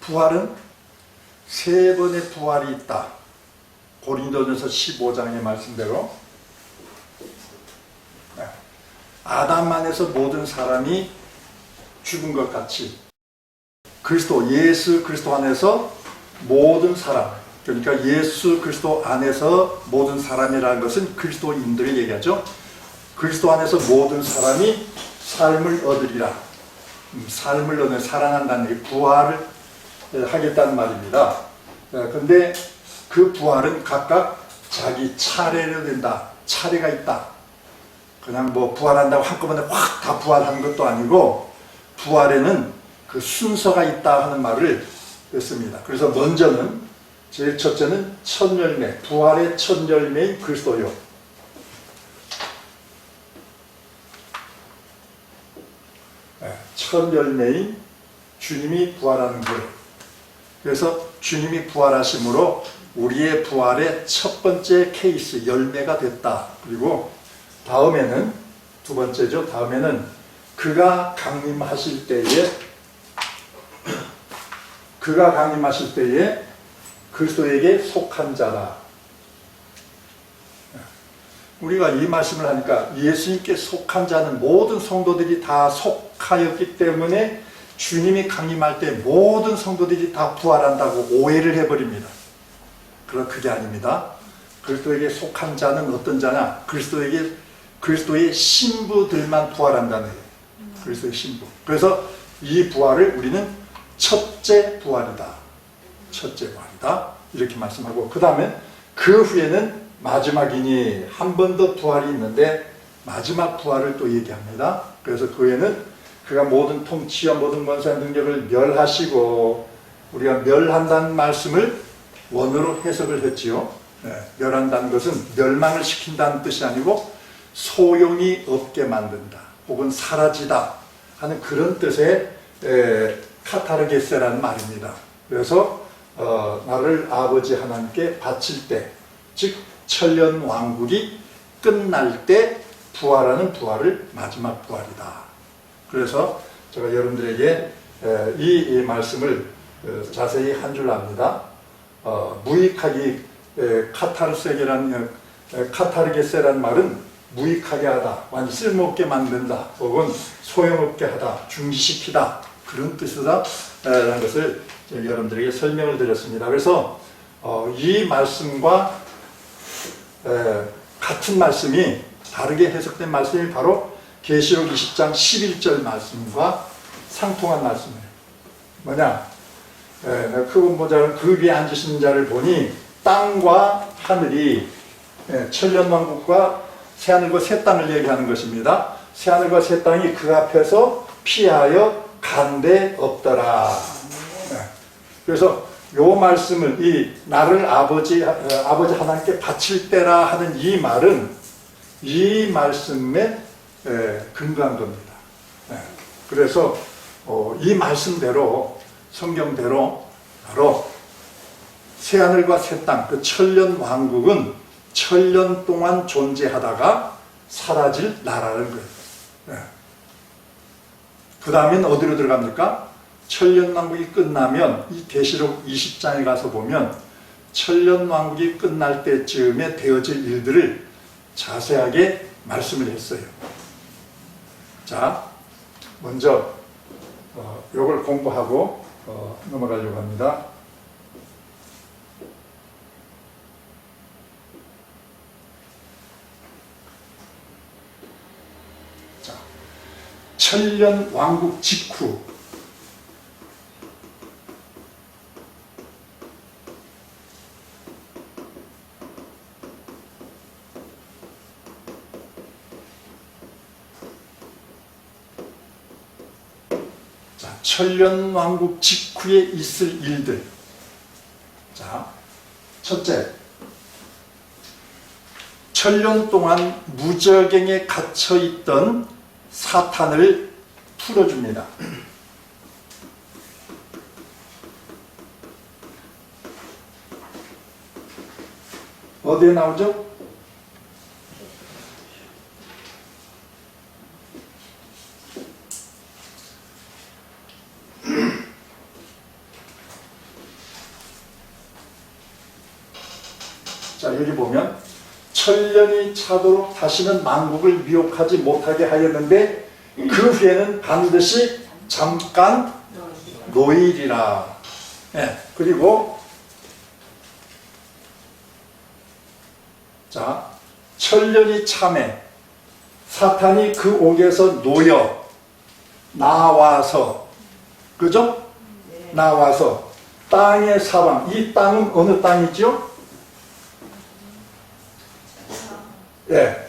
부활은 세 번의 부활이 있다. 고린도전서 15장의 말씀대로 아담 안에서 모든 사람이 죽은 것 같이 예수 그리스도 안에서 모든 사람, 그러니까 예수 그리스도 안에서 모든 사람이라는 것은 그리스도인들을 얘기하죠. 그리스도 안에서 모든 사람이 삶을 얻으리라. 삶을 얻는, 살아난다는 얘기, 부활을 하겠다는 말입니다. 그런데 그 부활은 각각 자기 차례로 된다. 차례가 있다. 그냥 뭐 부활한다고 한꺼번에 확 다 부활하는 것도 아니고, 부활에는 그 순서가 있다 하는 말을 했습니다. 그래서 먼저는, 제일 첫째는 첫 열매, 부활의 첫 열매인 그리스도요. 첫 열매인 주님이 부활하는 거예요. 그래서 주님이 부활하심으로 우리의 부활의 첫 번째 케이스, 열매가 됐다. 그리고 다음에는, 두 번째죠. 다음에는 그가 강림하실 때에 그리스도에게 속한 자다. 우리가 이 말씀을 하니까 예수님께 속한 자는 모든 성도들이 다 속하였기 때문에 주님이 강림할 때 모든 성도들이 다 부활한다고 오해를 해버립니다. 그러나 그게 아닙니다. 그리스도에게 속한 자는 어떤 자냐? 그리스도의 신부들만 부활한다는 거예요. 그리스도의 신부. 그래서 이 부활을 우리는 첫째 부활이다. 첫째 부활이다. 이렇게 말씀하고, 그 다음에 그 후에는 마지막이니, 한 번 더 부활이 있는데 마지막 부활을 또 얘기합니다. 그래서 그 후에는 그가 모든 통치와 모든 권세와 능력을 멸하시고, 우리가 멸한다는 말씀을 원어로 해석을 했지요. 멸한다는 것은 멸망을 시킨다는 뜻이 아니고 소용이 없게 만든다, 혹은 사라지다 하는 그런 뜻의 카타르게세라는 말입니다. 그래서 나를 아버지 하나님께 바칠 때, 즉 천년 왕국이 끝날 때 부활하는 부활을 마지막 부활이다. 그래서 제가 여러분들에게 이 말씀을 자세히 한 줄 압니다. 무익하기, 카타르게세라는 말은 무익하게 하다, 완전 쓸모없게 만든다, 혹은 소용없게 하다, 중지시키다, 그런 뜻이다 라는 것을 여러분들에게 설명을 드렸습니다. 그래서 이 말씀과 같은 말씀이, 다르게 해석된 말씀이 바로 계시록 20장 11절 말씀과 상통한 말씀이에요. 뭐냐? 크고 모자란 그 위에 앉으신 자를 보니 땅과 하늘이, 천년왕국과 새하늘과 새 땅을 얘기하는 것입니다. 새하늘과 새 땅이 그 앞에서 피하여 간데 없더라. 그래서 요 말씀을, 이 나를 아버지 하나님께 바칠 때라 하는 이 말은 이 말씀에 근거한 겁니다. 그래서 이 말씀대로, 성경대로 바로 새하늘과 새 땅, 그 천년 왕국은 천년 동안 존재하다가 사라질 나라는 거예요. 그 다음엔 어디로 들어갑니까? 천년왕국이 끝나면, 이 계시록 20장에 가서 보면 천년왕국이 끝날 때쯤에 되어질 일들을 자세하게 말씀을 했어요. 자, 먼저 요걸 공부하고 넘어가려고 합니다. 자, 천년왕국 직후, 천년왕국 직후에 있을 일들. 자, 첫째, 천년 동안 무저갱에 갇혀있던 사탄을 풀어줍니다. 어디에 나오죠? 자, 여기 보면 천년이 차도록 다시는 만국을 미혹하지 못하게 하였는데 그 후에는 반드시 잠깐 노일이라. 예, 그리고 자, 천년이 참에 사탄이 그 옥에서 놓여 나와서, 그죠? 나와서 땅의 사방, 이 땅은 어느 땅이죠? 예,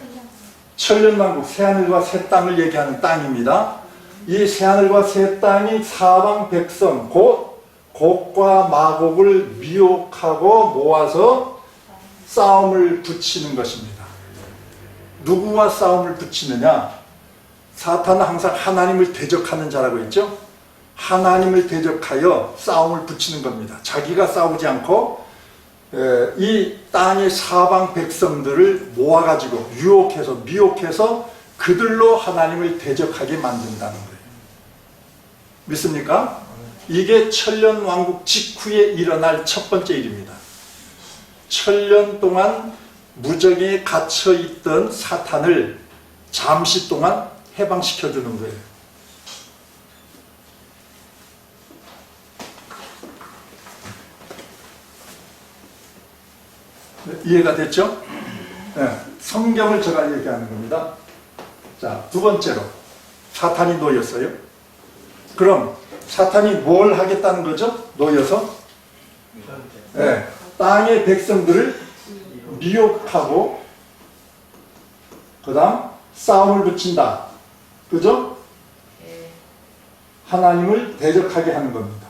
천년왕국, 새하늘과 새 땅을 얘기하는 땅입니다. 이 새하늘과 새 땅이 사방 백성, 곧 곡과 마곡을 미혹하고 모아서 싸움을 붙이는 것입니다. 누구와 싸움을 붙이느냐? 사탄은 항상 하나님을 대적하는 자라고 했죠. 하나님을 대적하여 싸움을 붙이는 겁니다. 자기가 싸우지 않고 이 땅의 사방 백성들을 모아가지고 유혹해서 미혹해서 그들로 하나님을 대적하게 만든다는 거예요. 믿습니까? 이게 천년왕국 직후에 일어날 첫 번째 일입니다. 천년 동안 무적에 갇혀있던 사탄을 잠시 동안 해방시켜주는 거예요. 이해가 됐죠? 네, 성경을 제가 얘기하는 겁니다. 자, 두 번째로 사탄이 놓였어요. 그럼 사탄이 뭘 하겠다는 거죠? 놓여서 네, 땅의 백성들을 미혹하고 그 다음 싸움을 붙인다. 그죠? 하나님을 대적하게 하는 겁니다.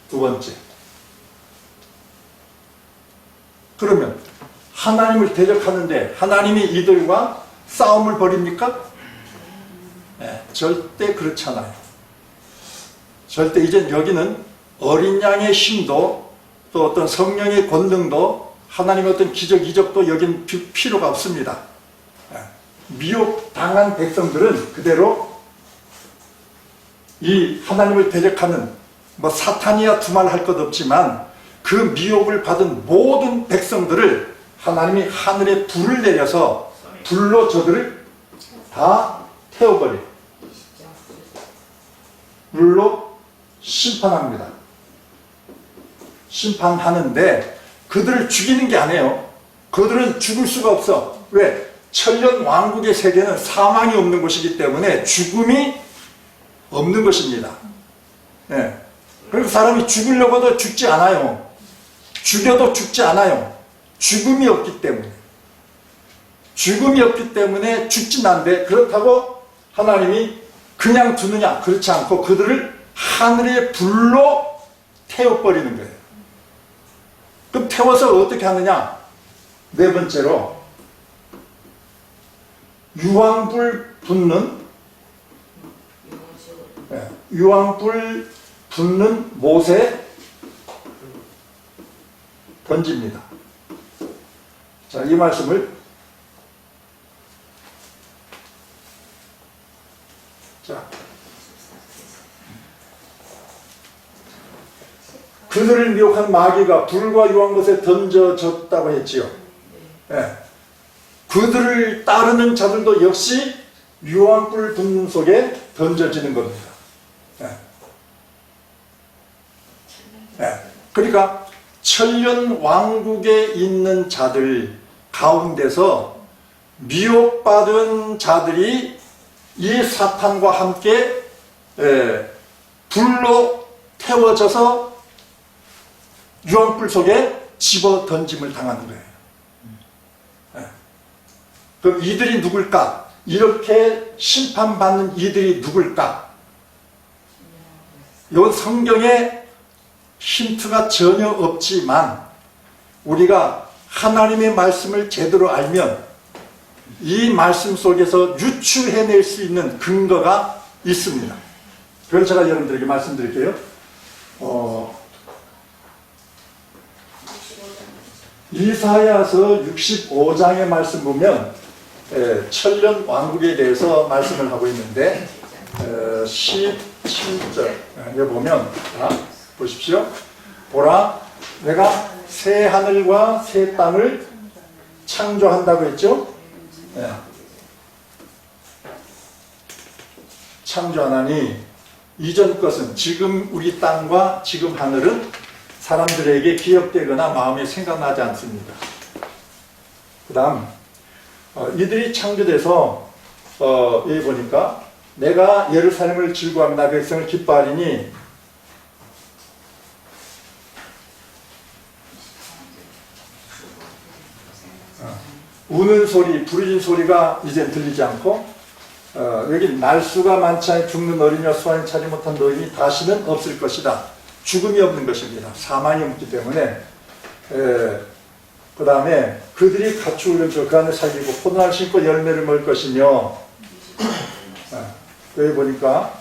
두 번째. 그러면 하나님을 대적하는데 하나님이 이들과 싸움을 벌입니까? 네, 절대 그렇지 않아요. 절대 이제 여기는 어린 양의 힘도 또 어떤 성령의 권능도 하나님의 어떤 기적 이적도 여긴 필요가 없습니다. 네, 미혹당한 백성들은 그대로 이 하나님을 대적하는 뭐 사탄이야 두말할 것 없지만 그 미혹을 받은 모든 백성들을 하나님이 하늘에 불을 내려서 불로 저들을 다 태워버려요. 물로 심판합니다. 심판하는데 그들을 죽이는 게 아니에요. 그들은 죽을 수가 없어. 왜? 천년 왕국의 세계는 사망이 없는 곳이기 때문에 죽음이 없는 것입니다. 네. 그리고 사람이 죽으려고도 죽지 않아요. 죽여도 죽지 않아요. 죽음이 없기 때문에. 죽음이 없기 때문에 죽진 않는데 그렇다고 하나님이 그냥 두느냐? 그렇지 않고 그들을 하늘의 불로 태워버리는 거예요. 그럼 태워서 어떻게 하느냐? 네 번째로 유황불 붙는 유황불 붙는 못에 던집니다. 자, 이 말씀을 자, 그들을 미혹한 마귀가 불과 유황못에 던져졌다고 했지요. 네. 그들을 따르는 자들도 역시 유황불 붙는 속에 던져지는 겁니다. 네. 네. 그러니까 천년 왕국에 있는 자들 가운데서 미혹받은 자들이 이 사탄과 함께 불로 태워져서 유황불 속에 집어 던짐을 당하는 거예요. 그럼 이들이 누굴까? 이렇게 심판받는 이들이 누굴까? 이 성경에 힌트가 전혀 없지만 우리가 하나님의 말씀을 제대로 알면 이 말씀 속에서 유추해낼 수 있는 근거가 있습니다. 그걸 제가 여러분들에게 말씀드릴게요. 이사야서 65장의 말씀 보면 천년 왕국에 대해서 말씀을 하고 있는데 17절에 보면 보십시오. 보라, 내가 새 하늘과 새 땅을 창조한다고 했죠? 네. 창조하나니 이전 것은, 지금 우리 땅과 지금 하늘은 사람들에게 기억되거나 마음에 생각나지 않습니다. 그 다음 이들이 창조돼서 여기 보니까 내가 예루살렘을 즐거워하며 나의 백성을 기뻐하리니, 우는 소리, 부르짖는 소리가 이제 들리지 않고, 여기 날수가 많지 않아 죽는 어린이와 수완이 차지 못한 노인이 다시는 없을 것이다. 죽음이 없는 것입니다. 사망이 없기 때문에. 그 다음에 그들이 가축을 그 안에 살리고 포도나를 심고 열매를 먹을 것이며, 여기 보니까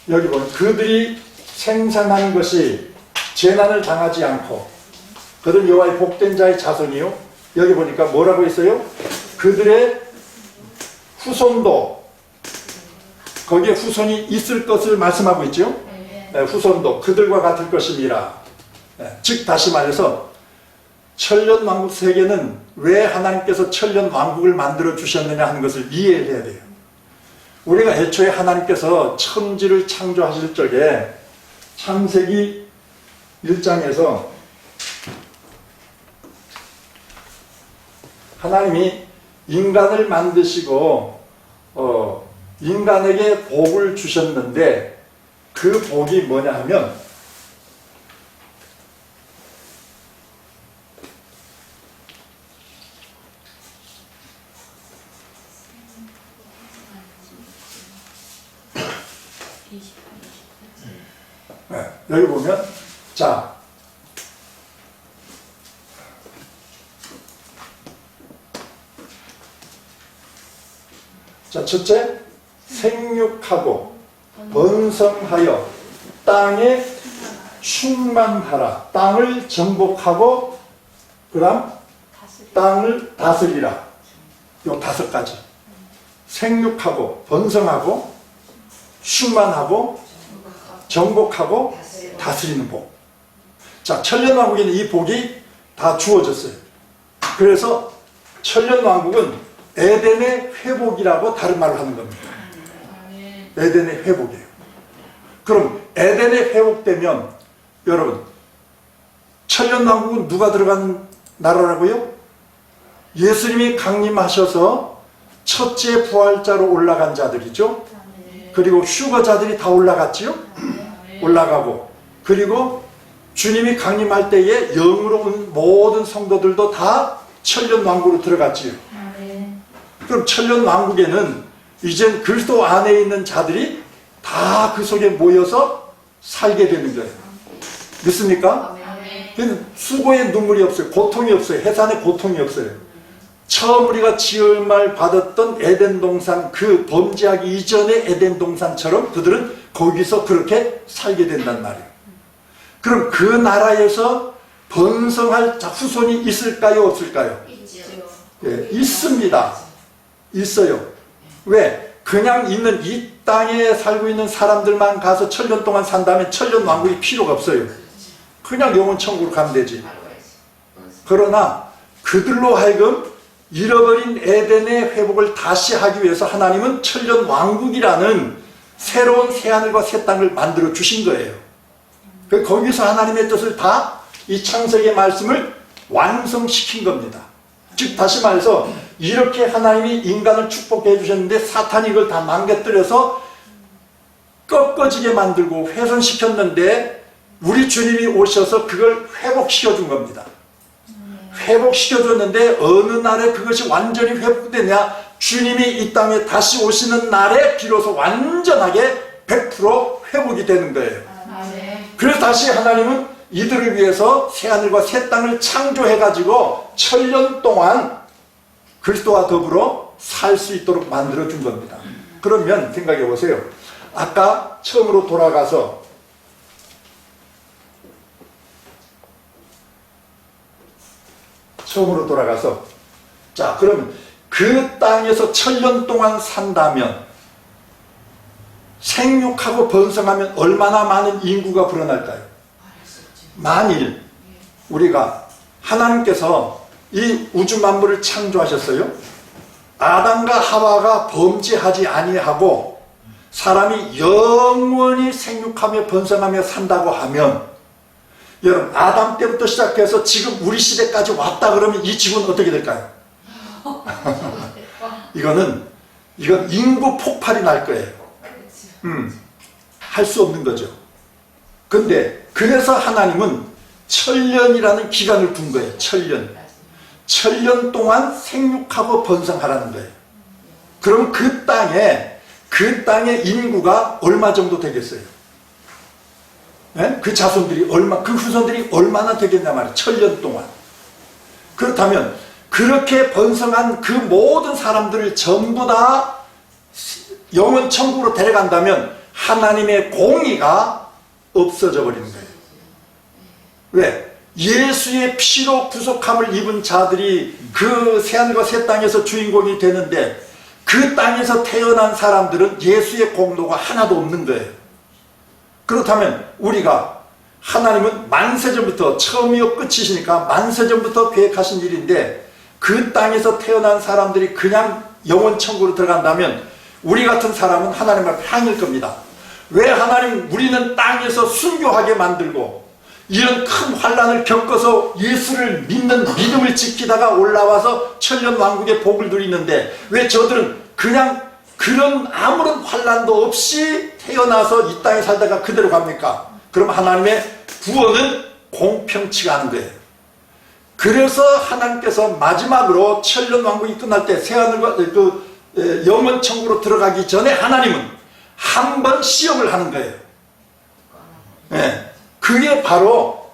여기 보면 그들이 생산하는 것이 재난을 당하지 않고, 그들은 여호와의 복된 자의 자손이요. 여기 보니까 뭐라고 했어요? 그들의 후손도, 거기에 후손이 있을 것을 말씀하고 있죠. 네, 후손도 그들과 같을 것입니다. 네, 즉 다시 말해서 천년왕국 세계는 왜 하나님께서 천년왕국을 만들어 주셨느냐 하는 것을 이해를 해야 돼요. 우리가 애초에 하나님께서 천지를 창조하실 적에 창세기 1장에서 하나님이 인간을 만드시고 인간에게 복을 주셨는데, 그 복이 뭐냐 하면 네, 여기 보면 자 첫째, 생육하고 번성하여 땅에 충만하라. 땅을 정복하고 그 다음 땅을 다스리라. 요 5가지. 생육하고 번성하고 충만하고 정복하고 다스리는 복. 자, 천년왕국에는 이 복이 다 주어졌어요. 그래서 천년왕국은 에덴의 회복이라고 다른 말을 하는 겁니다. 에덴의 회복이에요. 그럼 에덴의 회복되면 여러분, 천년왕국은 누가 들어가는 나라라고요? 예수님이 강림하셔서 첫째 부활자로 올라간 자들이죠. 그리고 휴거자들이 다 올라갔지요. 올라가고, 그리고 주님이 강림할 때에 영으로 온 모든 성도들도 다 천년왕국으로 들어갔지요. 그럼 천년왕국에는 이젠 그리스도 안에 있는 자들이 다 그 속에 모여서 살게 되는 거예요. 믿습니까? 수고의 눈물이 없어요. 고통이 없어요. 해산의 고통이 없어요. 처음 우리가 지음을 받았던 에덴 동산, 그 범죄하기 이전의 에덴 동산처럼 그들은 거기서 그렇게 살게 된단 말이에요. 그럼 그 나라에서 번성할 후손이 있을까요? 없을까요? 예, 있습니다. 있어요. 왜? 그냥 있는 이 땅에 살고 있는 사람들만 가서 천년 동안 산다면 천년왕국이 필요가 없어요. 그냥 영원 천국으로 가면 되지. 그러나 그들로 하여금 잃어버린 에덴의 회복을 다시 하기 위해서 하나님은 천년왕국이라는 새로운 새하늘과 새 땅을 만들어 주신 거예요. 거기서 하나님의 뜻을 다 이 창세기의 말씀을 완성시킨 겁니다. 즉 다시 말해서 이렇게 하나님이 인간을 축복해 주셨는데 사탄이 이걸 다 망가뜨려서 꺾어지게 만들고 훼손시켰는데, 우리 주님이 오셔서 그걸 회복시켜 준 겁니다. 회복시켜 줬는데 어느 날에 그것이 완전히 회복되냐? 주님이 이 땅에 다시 오시는 날에 비로소 완전하게 100% 회복이 되는 거예요. 그래서 다시 하나님은 이들을 위해서 새하늘과 새 땅을 창조해가지고 천년 동안 그리스도와 더불어 살 수 있도록 만들어 준 겁니다. 그러면 생각해 보세요. 아까 처음으로 돌아가서 자, 그러면 그 땅에서 천년 동안 산다면 생육하고 번성하면 얼마나 많은 인구가 불어날까요? 만일 우리가 하나님께서 이 우주 만물을 창조하셨어요. 아담과 하와가 범죄하지 아니하고 사람이 영원히 생육하며 번성하며 산다고 하면, 여러분 아담 때부터 시작해서 지금 우리 시대까지 왔다 그러면 이 지구는 어떻게 될까요? 이건 인구 폭발이 날 거예요. 할 수 없는 거죠. 근데 그래서 하나님은 천년이라는 기간을 둔 거예요. 천년 동안 생육하고 번성하라는 거예요. 그럼 그 땅의 인구가 얼마 정도 되겠어요? 네? 그 자손들이 그 후손들이 얼마나 되겠냐 말이에요. 천년 동안. 그렇다면 그렇게 번성한 그 모든 사람들을 전부 다 영원 천국으로 데려간다면 하나님의 공의가 없어져 버리는 거예요. 왜? 예수의 피로 구속함을 입은 자들이 그 새하늘과 새 땅에서 주인공이 되는데, 그 땅에서 태어난 사람들은 예수의 공로가 하나도 없는 거예요. 그렇다면 우리가, 하나님은 만세전부터, 처음이요 끝이시니까 만세전부터 계획하신 일인데, 그 땅에서 태어난 사람들이 그냥 영원 천국으로 들어간다면 우리 같은 사람은 하나님 앞에 향일 겁니다. 왜 하나님 우리는 땅에서 순교하게 만들고 이런 큰 환난을 겪어서 예수를 믿는 믿음을 지키다가 올라와서 천년 왕국의 복을 누리는데, 왜 저들은 그냥 그런 아무런 환난도 없이 태어나서 이 땅에 살다가 그대로 갑니까? 그럼 하나님의 구원은 공평치가 않은 거예요. 그래서 하나님께서 마지막으로 천년 왕국이 끝날 때 새하늘과 영원 천국으로 들어가기 전에 하나님은 한 번 시험을 하는 거예요. 네. 그게 바로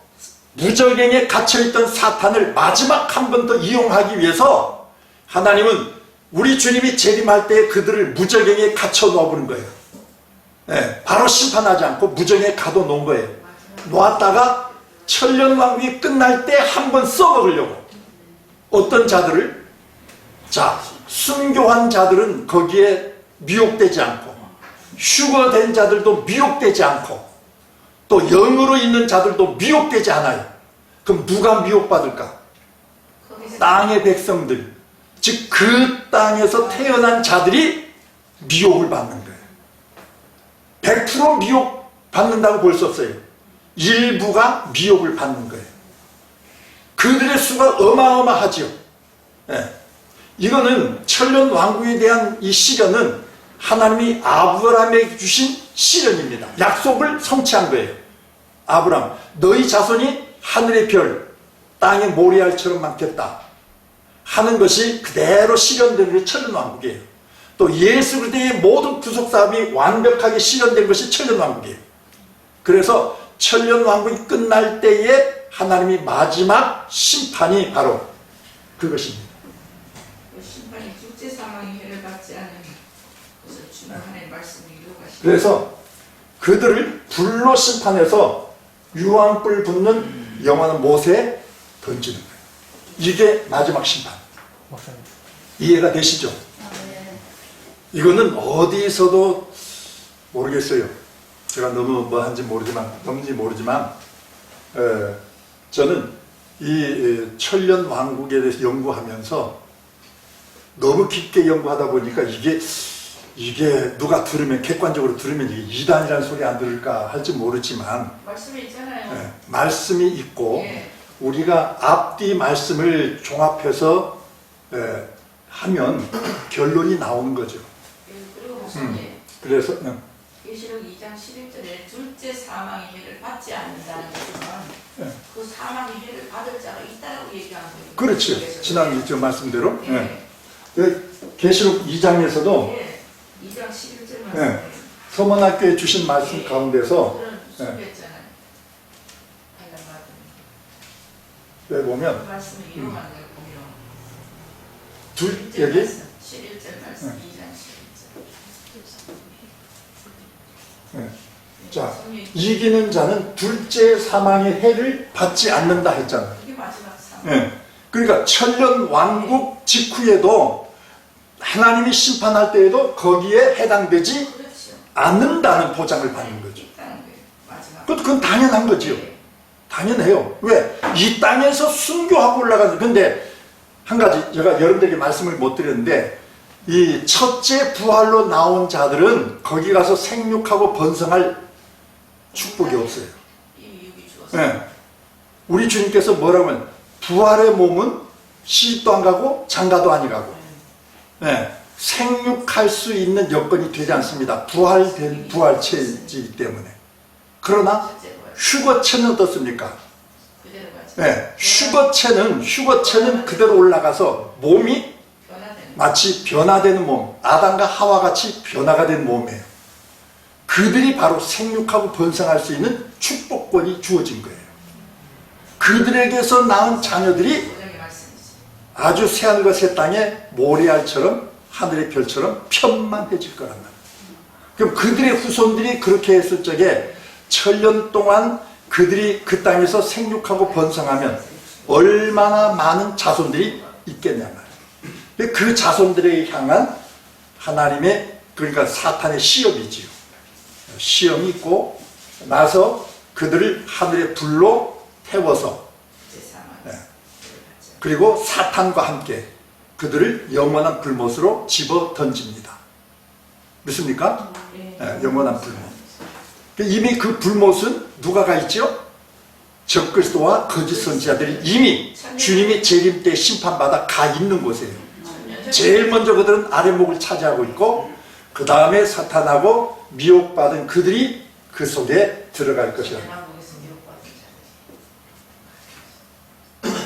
무저갱에 갇혀있던 사탄을 마지막 한 번 더 이용하기 위해서 하나님은 우리 주님이 재림할 때 그들을 무저갱에 갇혀 놓아버린 거예요. 네. 바로 심판하지 않고 무저갱에 가둬놓은 거예요. 놓았다가 천년 왕국이 끝날 때 한 번 써먹으려고. 어떤 자들을? 자, 순교한 자들은 거기에 미혹되지 않고, 휴거된 자들도 미혹되지 않고, 또 영으로 있는 자들도 미혹되지 않아요. 그럼 누가 미혹받을까? 땅의 백성들, 즉 그 땅에서 태어난 자들이 미혹을 받는 거예요. 100% 미혹받는다고 볼 수 없어요. 일부가 미혹을 받는 거예요. 그들의 수가 어마어마하죠. 네. 이거는 천년 왕국에 대한 이 시련은 하나님이 아브라함에게 주신 시련입니다. 약속을 성취한 거예요. 아브라함, 너희 자손이 하늘의 별, 땅의 모래알처럼 많겠다 하는 것이 그대로 실현된 게 천년 왕국이에요. 또 예수 그리스도의 모든 구속 사업이 완벽하게 실현된 것이 천년 왕국이에요. 그래서 천년 왕국이 끝날 때에 하나님이 마지막 심판이 바로 그것입니다. 그 심판이 둘째 사망의 해를 받지 않는 것을 주는 하나님의 말씀을 이루가시고, 그래서 그들을 불로 심판해서 유황불 붙는 영원한 못에 던지는 거예요. 이게 마지막 심판. 이해가 되시죠? 이거는 어디서도 모르겠어요. 제가 너무 뭐 한지 모르지만 저는 이 천년 왕국에 대해서 연구하면서 너무 깊게 연구하다 보니까 이게 누가 들으면, 객관적으로 들으면 이게 이단이라는 소리 안 들을까 할지 모르지만, 말씀이 있잖아요. 말씀이 있고, 예. 우리가 앞뒤 말씀을 종합해서 하면 결론이 나오는 거죠. 그리고 목사님, 그래서 계시록 2장 11절에 둘째 사망의 해를 받지 않는다는 것은 그 사망의 해를 받을 자가 있다고 얘기하는 거예요. 그렇죠. 지난 말씀대로. 예. 계시록 2장에서도 예. 2장 11절 말씀. 서문학교에 주신 말씀 가운데서 숨겼잖아요. 왜 보면 그 말씀을 이용하는 거예요. 여기 11절 말씀. 2장 11절. 자, 이기는 자는 둘째 사망의 해를 받지 않는다 했잖아요. 이게 마지막 사망. 그러니까 천년 왕국 직후에도 하나님이 심판할 때에도 거기에 해당되지 그렇죠. 않는다는 보장을 받는 거죠. 있다는 거예요. 마지막. 그건 당연한 거지요. 당연해요. 왜? 이 땅에서 순교하고 올라가는. 근데 한 가지 제가 여러분들에게 말씀을 못 드렸는데, 이 첫째 부활로 나온 자들은 거기 가서 생육하고 번성할 축복이 없어요. 이미 육이 죽었어요. 네. 우리 주님께서 뭐라고 하면 부활의 몸은 시집도 안 가고 장가도 안 가고, 네. 생육할 수 있는 여건이 되지 않습니다. 부활된 부활체이기 때문에. 그러나 첫째 부활. 휴거체는 어떻습니까? 그대로 가지. 네. 휴거체는 그대로 올라가서 몸이 변화되는. 마치 변화되는 몸, 아담과 하와같이 변화가 된 몸이에요. 그들이 바로 생육하고 번성할 수 있는 축복권이 주어진 거예요. 그들에게서 낳은 자녀들이 보장의 말씀이지. 아주 새하늘과 새 땅에 모래알처럼 하늘의 별처럼 편만해질 거란 말이에요. 그럼 그들의 후손들이 그렇게 했을 적에 천년 동안 그들이 그 땅에서 생육하고 번성하면 얼마나 많은 자손들이 있겠냐 말이에요. 그 자손들에게 향한 하나님의, 그러니까 사탄의 시험이지요. 시험이 있고 나서 그들을 하늘의 불로 태워서, 제3왕. 그리고 사탄과 함께 그들을 영원한 불못으로 집어 던집니다. 믿습니까? 영원한 불못. 이미 그 불못은 누가 가 있죠? 적그리스도와 거짓 선지자들이 이미 주님의 재림 때 심판받아 가 있는 곳이에요. 제일 먼저 그들은 아랫목을 차지하고 있고, 그 다음에 사탄하고 미혹받은 그들이 그 속에 들어갈 것이다. 대한민국에서 미혹받은 자들이.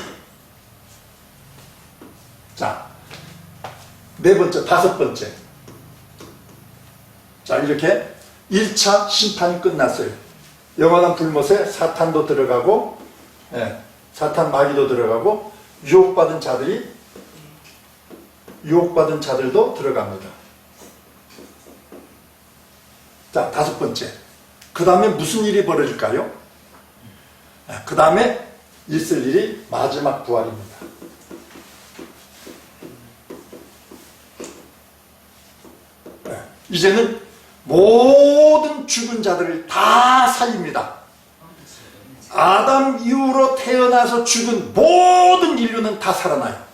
자, 네 번째, 다섯 번째. 자, 이렇게 1차 심판이 끝났어요. 영원한 불못에 사탄도 들어가고, 사탄 마귀도 들어가고, 유혹받은 자들도 들어갑니다. 자, 다섯 번째. 그 다음에 무슨 일이 벌어질까요? 그 다음에 있을 일이 마지막 부활입니다. 이제는 모든 죽은 자들을 다 살립니다. 아담 이후로 태어나서 죽은 모든 인류는 다 살아나요.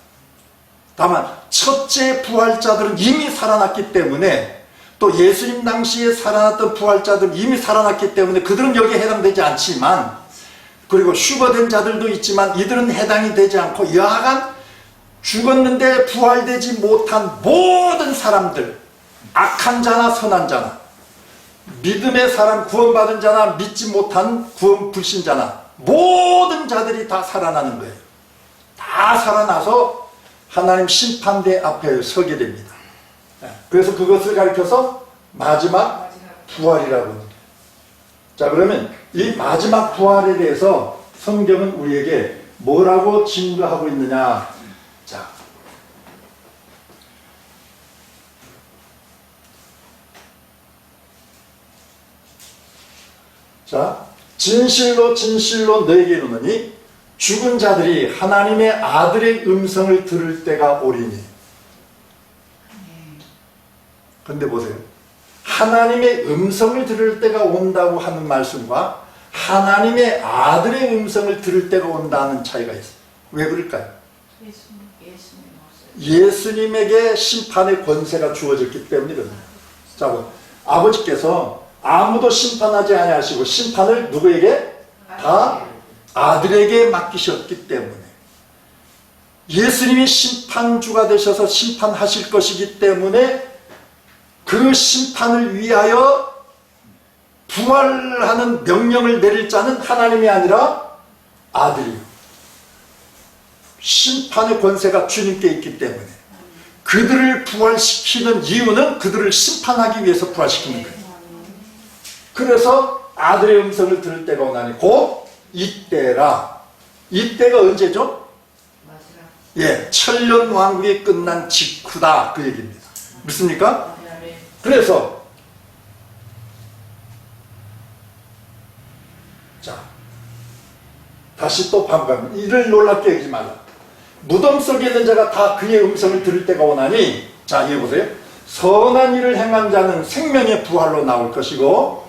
다만 첫째 부활자들은 이미 살아났기 때문에, 또 예수님 당시에 살아났던 부활자들은 이미 살아났기 때문에 그들은 여기에 해당되지 않지만, 그리고 휴거된 자들도 있지만 이들은 해당이 되지 않고, 여하간 죽었는데 부활되지 못한 모든 사람들, 악한 자나 선한 자나, 믿음의 사람, 구원받은 자나 믿지 못한 구원 불신자나, 모든 자들이 다 살아나는 거예요. 다 살아나서 하나님 심판대 앞에 서게 됩니다. 그래서 그것을 가리켜서 마지막 부활이라고 합니다. 자, 그러면 이 마지막 부활에 대해서 성경은 우리에게 뭐라고 증거하고 있느냐? 자, 진실로 진실로 너에게 이르노니 죽은 자들이 하나님의 아들의 음성을 들을 때가 오리니. 근데 보세요. 하나님의 음성을 들을 때가 온다고 하는 말씀과 하나님의 아들의 음성을 들을 때가 온다는 차이가 있어요. 왜 그럴까요? 예수님에게 심판의 권세가 주어졌기 때문이거든요. 자, 아버지께서 아무도 심판하지 아니하시고 심판을 누구에게? 다 아들에게 맡기셨기 때문에, 예수님이 심판주가 되셔서 심판하실 것이기 때문에, 그 심판을 위하여 부활하는 명령을 내릴 자는 하나님이 아니라 아들이요. 심판의 권세가 주님께 있기 때문에 그들을 부활시키는 이유는 그들을 심판하기 위해서 부활시키는 거예요. 그래서 아들의 음성을 들을 때가 오나니 곧 이때라. 이때가 언제죠? 예, 천년 왕국이 끝난 직후다, 그 얘기입니다. 믿습니까? 그래서 자, 다시 또 반복합니다. 이를 놀랍게 여기지 말라. 무덤 속에 있는 자가 다 그의 음성을 들을 때가 오나니, 자, 이해 보세요. 선한 일을 행한 자는 생명의 부활로 나올 것이고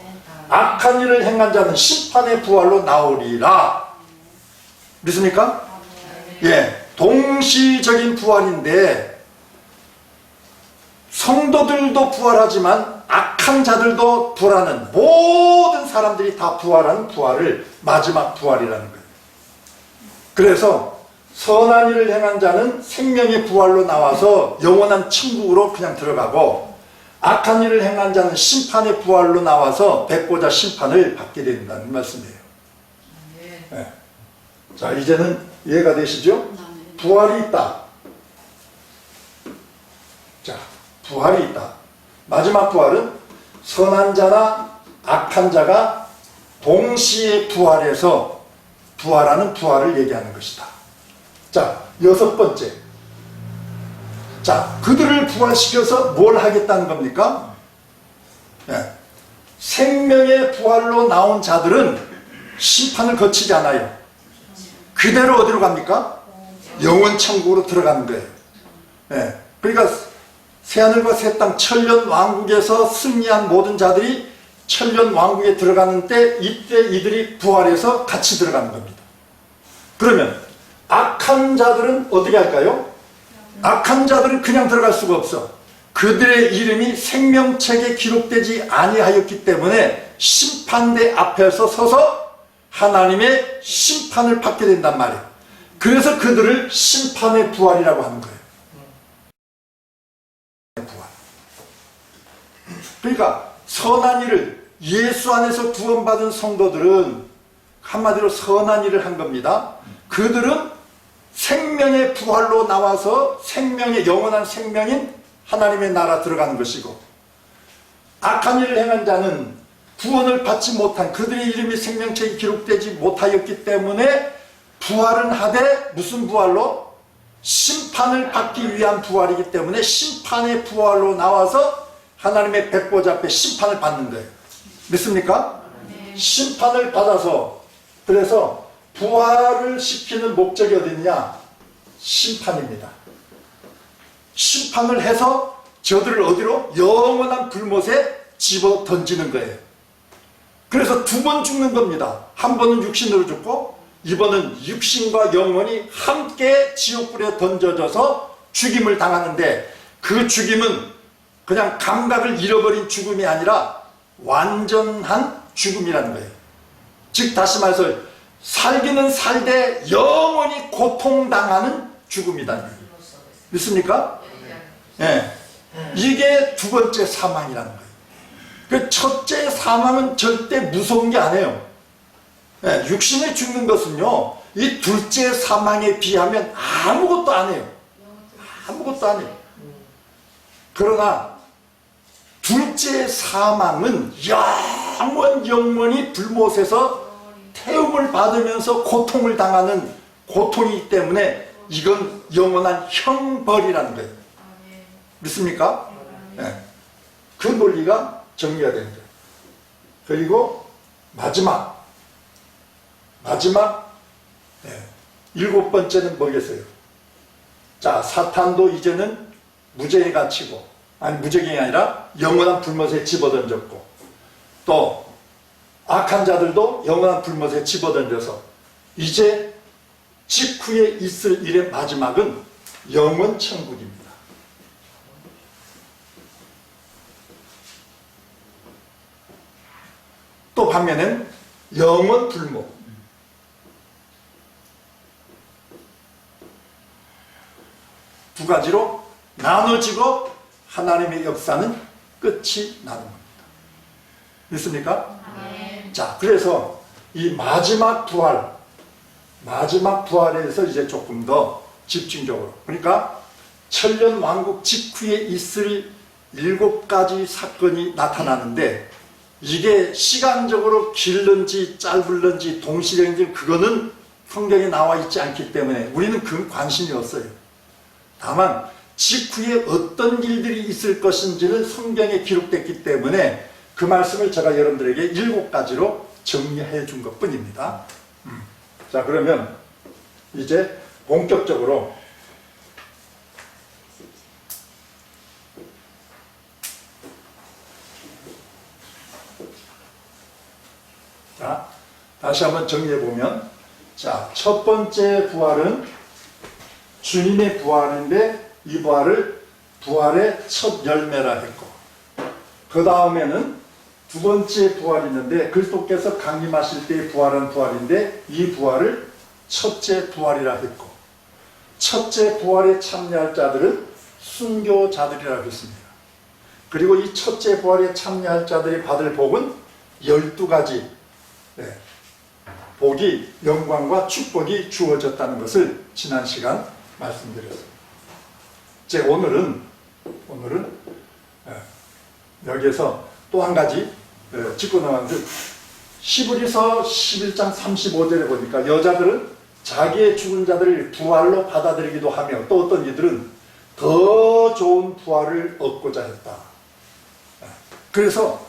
악한 일을 행한 자는 심판의 부활로 나오리라. 믿습니까? 예, 동시적인 부활인데 성도들도 부활하지만 악한 자들도 부활하는, 모든 사람들이 다 부활하는 부활을 마지막 부활이라는 거예요. 그래서 선한 일을 행한 자는 생명의 부활로 나와서 영원한 천국으로 그냥 들어가고, 악한 일을 행한 자는 심판의 부활로 나와서 백보자 심판을 받게 된다는 말씀이에요. 네. 자, 이제는 이해가 되시죠? 부활이 있다. 자, 부활이 있다. 마지막 부활은 선한 자나 악한 자가 동시에 부활해서 부활하는 부활을 얘기하는 것이다. 자, 여섯 번째. 자, 그들을 부활시켜서 뭘 하겠다는 겁니까? 네. 생명의 부활로 나온 자들은 심판을 거치지 않아요. 그대로 어디로 갑니까? 영원 천국으로 들어가는 거예요. 네. 그러니까 새하늘과 새 땅 천년 왕국에서 승리한 모든 자들이 천년 왕국에 들어가는 때, 이때 이들이 부활해서 같이 들어가는 겁니다. 그러면 악한 자들은 어떻게 할까요? 악한 자들은 그냥 들어갈 수가 없어. 그들의 이름이 생명책에 기록되지 아니하였기 때문에 심판대 앞에서 서서 하나님의 심판을 받게 된단 말이에요. 그래서 그들을 심판의 부활이라고 하는 거예요. 부활. 그러니까 선한 일을, 예수 안에서 구원받은 성도들은 한마디로 선한 일을 한 겁니다. 그들은 생명의 부활로 나와서 생명의, 영원한 생명인 하나님의 나라 들어가는 것이고, 악한 일을 행한 자는 구원을 받지 못한, 그들의 이름이 생명책에 기록되지 못하였기 때문에 부활은 하되 무슨 부활로? 심판을 받기 위한 부활이기 때문에 심판의 부활로 나와서 하나님의 백보자 앞에 심판을 받는 거예요. 믿습니까? 네. 심판을 받아서, 그래서 부활을 시키는 목적이 어디냐? 심판입니다. 심판을 해서 저들을 어디로? 영원한 불못에 집어 던지는 거예요. 그래서 두 번 죽는 겁니다. 한 번은 육신으로 죽고, 이번은 육신과 영혼이 함께 지옥불에 던져져서 죽임을 당하는데, 그 죽임은 그냥 감각을 잃어버린 죽음이 아니라 완전한 죽음이라는 거예요. 즉 다시 말해서 살기는 살되 영원히 고통당하는 죽음이다. 믿습니까? 네. 이게 두 번째 사망이라는 거예요. 그 첫째 사망은 절대 무서운 게 아니에요. 네. 육신에 죽는 것은요, 이 둘째 사망에 비하면 아무것도 아니에요. 아무것도 아니에요. 그러나 둘째 사망은 영원히 불못에서 태움을 받으면서 고통을 당하는 고통이기 때문에 이건 영원한 형벌이라는 거예요. 믿습니까? 네. 그 논리가 정리가 되는 거예요. 그리고 마지막 네. 일곱 번째는 뭐겠어요? 자, 사탄도 이제는 무죄에 갇히고, 아니 무죄가 아니라 영원한 불못에 집어던졌고, 또 악한 자들도 영원한 불못에 집어던져서 이제 직후에 있을 일의 마지막은 영원 천국입니다. 또 반면엔 영원 불못, 두 가지로 나눠지고 하나님의 역사는 끝이 나는 겁니다. 믿습니까? 자, 그래서 이 마지막 부활에 대해서 이제 조금 더 집중적으로, 그러니까 천년 왕국 직후에 있을 7가지 사건이 나타나는데, 이게 시간적으로 길는지 짧을는지 동시대인지 그거는 성경에 나와 있지 않기 때문에 우리는 그 관심이 없어요. 다만 직후에 어떤 일들이 있을 것인지는 성경에 기록됐기 때문에 그 말씀을 제가 여러분들에게 7가지로 정리해 준 것 뿐입니다. 자, 그러면 이제 본격적으로 다시 한번 정리해 보면, 자, 첫 번째 부활은 주님의 부활인데 이 부활을 부활의 첫 열매라 했고, 그 다음에는 두 번째 부활이 있는데 그리스도께서 강림하실 때의 부활한 부활인데 이 부활을 첫째 부활이라 했고, 첫째 부활에 참여할 자들은 순교자들이라고 했습니다. 그리고 이 첫째 부활에 참여할 자들이 받을 복은 12가지 복이, 영광과 축복이 주어졌다는 것을 지난 시간 말씀드렸습니다. 이제 오늘은 여기에서 또 한 가지 짚고 나왔는데, 히브리서 11장 35절에 보니까 여자들은 자기의 죽은 자들을 부활로 받아들이기도 하며 또 어떤 이들은 더 좋은 부활을 얻고자 했다. 그래서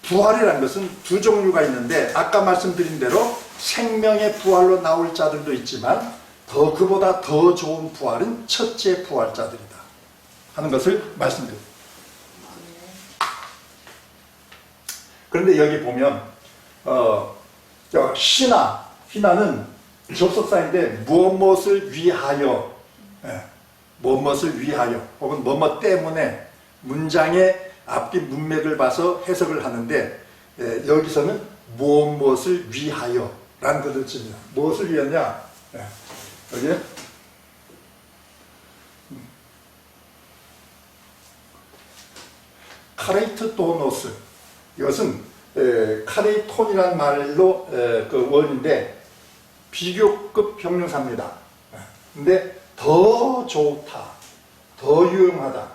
부활이라는 것은 두 종류가 있는데, 아까 말씀드린 대로 생명의 부활로 나올 자들도 있지만 그보다 더 좋은 부활은 첫째 부활자들이다 하는 것을 말씀드립니다. 그런데 여기 보면 희나는 접속사인데 무엇을 위하여, 무엇을 위하여 혹은 뭐뭐 때문에, 문장의 앞뒤 문맥을 봐서 해석을 하는데, 여기서는 무엇을 위하여 라는 것을 씁니다. 무엇을 위하냐, 여기 카레이트 도노스, 이것은 카레이톤이라는 말로 그 원인데 비교급 형용사입니다. 근데 더 좋다, 더 유용하다,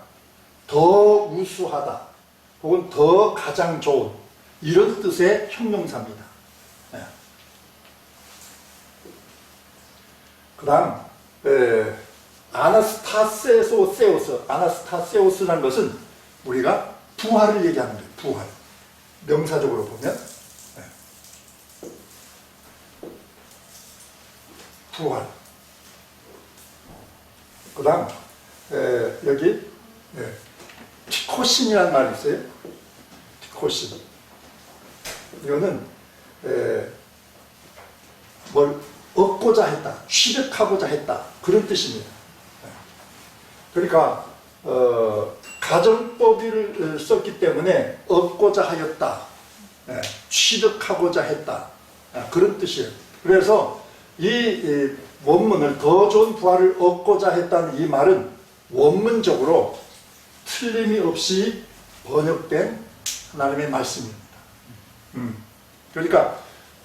더 우수하다, 혹은 더 가장 좋은, 이런 뜻의 형용사입니다. 그 다음 아나스타세오스라는 것은 우리가 부활을 얘기하는 거예요. 부활. 명사적으로 보면 부활. 그 다음 여기 티코신이라는 말이 있어요. 티코신. 이거는 뭘 얻고자 했다, 취득하고자 했다, 그런 뜻입니다. 그러니까 가정법을 썼기 때문에 얻고자 하였다, 취득하고자 했다, 그런 뜻이에요. 그래서 이 원문을 더 좋은 부활을 얻고자 했다는 이 말은 원문적으로 틀림이 없이 번역된 하나님의 말씀입니다. 그러니까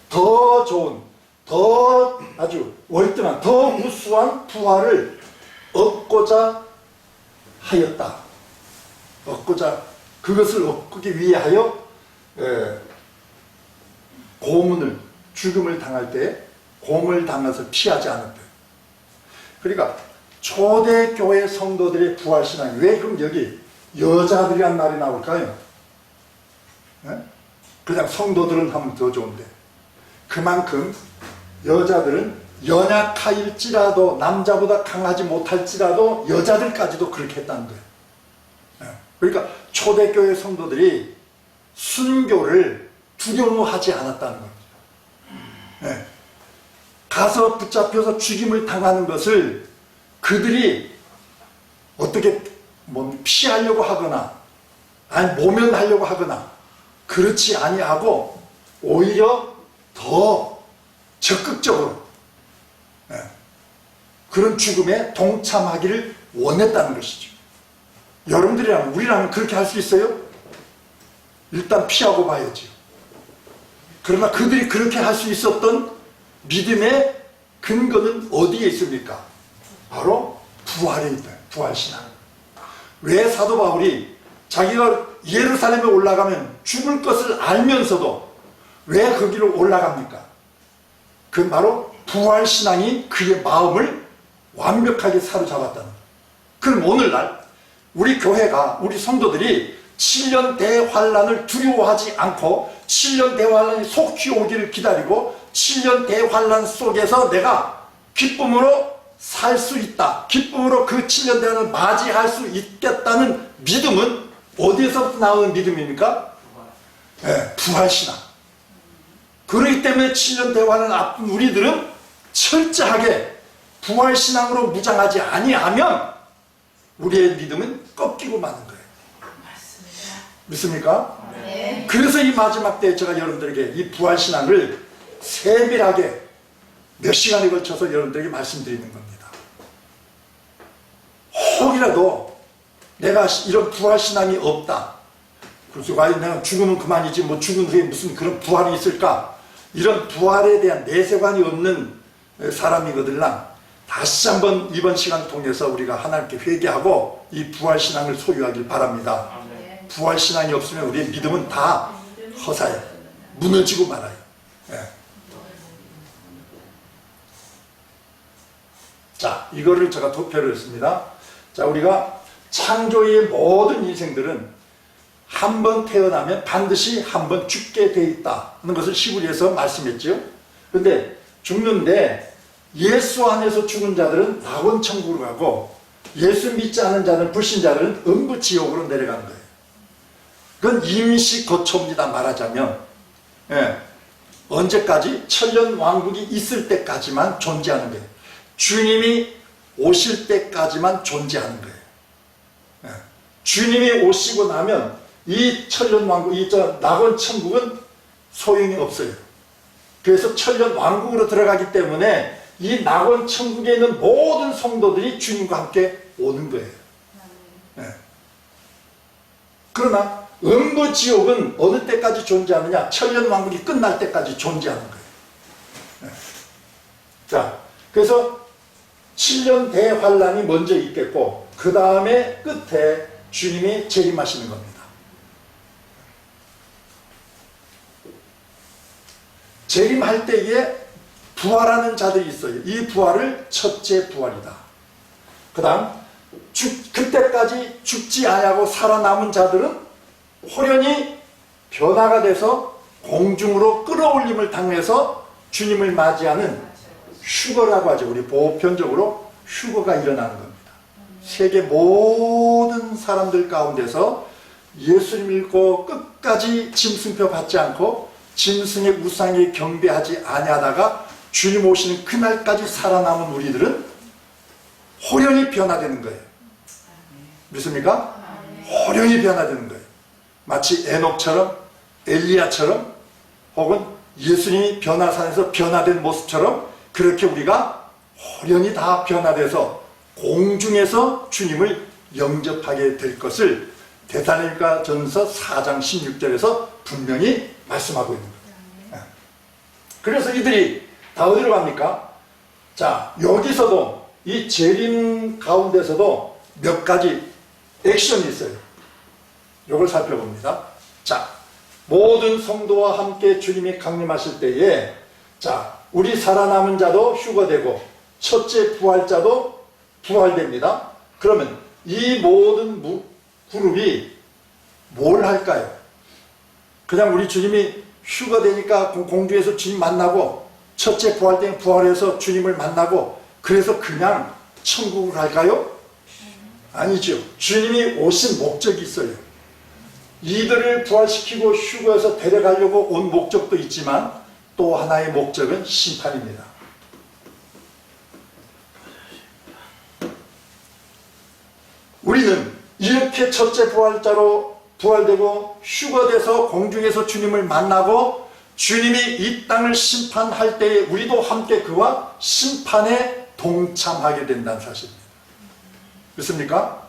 더 좋은, 더 아주 월등한, 더 우수한 부활을 얻고자 하였다. 그것을 얻기 위하여 고문을, 죽음을 당할 때 고문을 당해서 피하지 않았다. 그러니까 초대교회 성도들의 부활신앙이 왜 그럼 여기 여자들이란 말이 나올까요? 그냥 성도들은 하면 더 좋은데, 그만큼 여자들은 연약하일지라도, 남자보다 강하지 못할지라도 여자들까지도 그렇게 했다는 거예요. 그러니까 초대교회 성도들이 순교를 두려워하지 않았다는 겁니다. 가서 붙잡혀서 죽임을 당하는 것을 그들이 어떻게 피하려고 하거나 아니 모면하려고 하거나 그렇지 아니하고 오히려 더 적극적으로 그런 죽음에 동참하기를 원했다는 것이죠. 여러분들이라면, 우리라면 그렇게 할 수 있어요? 일단 피하고 봐야죠. 그러나 그들이 그렇게 할 수 있었던 믿음의 근거는 어디에 있습니까? 바로 부활에 있다. 부활신앙. 왜 사도 바울이 자기가 예루살렘에 올라가면 죽을 것을 알면서도 왜 거기로 올라갑니까? 그 바로 부활신앙이 그의 마음을 완벽하게 사로잡았다는 거예요. 그럼 오늘날 우리 교회가, 우리 성도들이 7년 대환란을 두려워하지 않고 7년 대환란이 속히 오기를 기다리고 7년 대환란 속에서 내가 기쁨으로 살 수 있다, 기쁨으로 그 7년 대환란을 맞이할 수 있겠다는 믿음은 어디에서부터 나오는 믿음입니까? 부활신앙. 그렇기 때문에 7년 대환을 앞둔 우리들은 철저하게 부활신앙으로 무장하지 아니하면 우리의 믿음은 꺾이고 마는 거예요. 맞습니다. 믿습니까? 네. 그래서 이 마지막 때에 제가 여러분들에게 이 부활신앙을 세밀하게 몇 시간에 걸쳐서 여러분들에게 말씀드리는 겁니다. 혹이라도 내가 이런 부활신앙이 없다. 그래서 과연 내가 죽으면 그만이지 뭐 죽은 후에 무슨 그런 부활이 있을까? 이런 부활에 대한 내세관이 없는 사람이거들랑 다시 한번 이번 시간 통해서 우리가 하나님께 회개하고 이 부활신앙을 소유하길 바랍니다. 네. 부활신앙이 없으면 우리의 믿음은 다 허사예요. 무너지고 말아요. 예. 자, 이거를 제가 도표를 했습니다. 자, 우리가 창조의 모든 인생들은 한 번 태어나면 반드시 한 번 죽게 돼 있다는 것을 시부리에서 말씀했죠. 그런데 죽는데 예수 안에서 죽은 자들은 낙원 천국으로 가고 예수 믿지 않은 자는 불신자들은 음부 지옥으로 내려가는 거예요. 그건 임시 거처입니다. 말하자면 언제까지? 천년 왕국이 있을 때까지만 존재하는 거예요. 주님이 오실 때까지만 존재하는 거예요. 주님이 오시고 나면 이 천년 왕국, 이 낙원 천국은 소용이 없어요. 그래서 천년 왕국으로 들어가기 때문에 이 낙원 천국에 있는 모든 성도들이 주님과 함께 오는 거예요. 그러나 음부 지옥은 어느 때까지 존재하느냐? 천년 왕국이 끝날 때까지 존재하는 거예요. 자, 그래서 7년 대환란이 먼저 있겠고 그 다음에 끝에 주님이 재림하시는 겁니다. 재림할 때에 부활하는 자들이 있어요. 이 부활을 첫째 부활이다. 그 다음 그때까지 죽지 아니하고 살아남은 자들은 호련히 변화가 돼서 공중으로 끌어올림을 당해서 주님을 맞이하는 휴거라고 하죠. 우리 보편적으로 휴거가 일어나는 겁니다. 세계 모든 사람들 가운데서 예수를 믿고 끝까지 짐승표 받지 않고 짐승의 우상에 경배하지 아니하다가 주님 오시는 그날까지 살아남은 우리들은 호련히 변화되는 거예요. 믿습니까? 호련히 변화되는 거예요. 마치 에녹처럼 엘리야처럼 혹은 예수님이 변화산에서 변화된 모습처럼 그렇게 우리가 호련히 다 변화돼서 공중에서 주님을 영접하게 될 것을 데살로니가 전서 4장 16절에서 분명히 말씀하고 있는 거예요. 그래서 이들이 다 어디로 갑니까? 자, 여기서도 이 재림 가운데서도 몇 가지 액션이 있어요. 이걸 살펴봅니다. 자, 모든 성도와 함께 주님이 강림하실 때에 자, 우리 살아남은 자도 휴거되고 첫째 부활자도 부활됩니다. 그러면 이 모든 그룹이 뭘 할까요? 그냥 우리 주님이 휴거되니까 공주에서 주님 만나고 첫째 부활 때 부활해서 주님을 만나고 그래서 그냥 천국을 갈까요? 아니죠. 주님이 오신 목적이 있어요. 이들을 부활시키고 휴거해서 데려가려고 온 목적도 있지만 또 하나의 목적은 심판입니다. 우리는 이렇게 첫째 부활자로 부활되고 휴거돼서 공중에서 주님을 만나고 주님이 이 땅을 심판할 때에 우리도 함께 그와 심판에 동참하게 된다는 사실입니다. 믿습니까?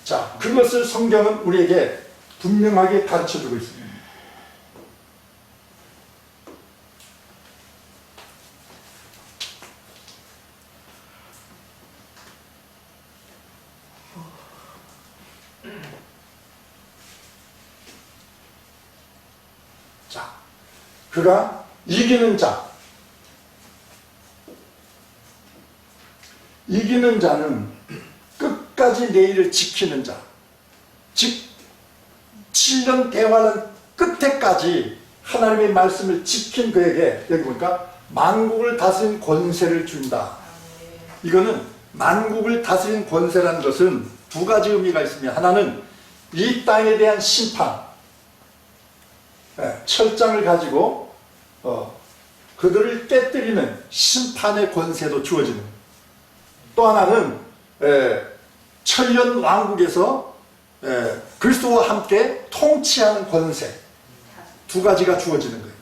자, 그것을 성경은 우리에게 분명하게 가르쳐주고 있습니다. 자, 그가 이기는 자, 이기는 자는 끝까지 내일을 지키는 자, 즉 7년 대환란 끝에까지 하나님의 말씀을 지킨 그에게 여기 보니까 만국을 다스린 권세를 준다. 이거는 만국을 다스린 권세라는 것은 두 가지 의미가 있습니다. 하나는 이 땅에 대한 심판, 철장을 가지고 그들을 깨뜨리는 심판의 권세도 주어지는 거예요. 또 하나는 천년 왕국에서 그리스도와 함께 통치하는 권세, 두 가지가 주어지는 거예요.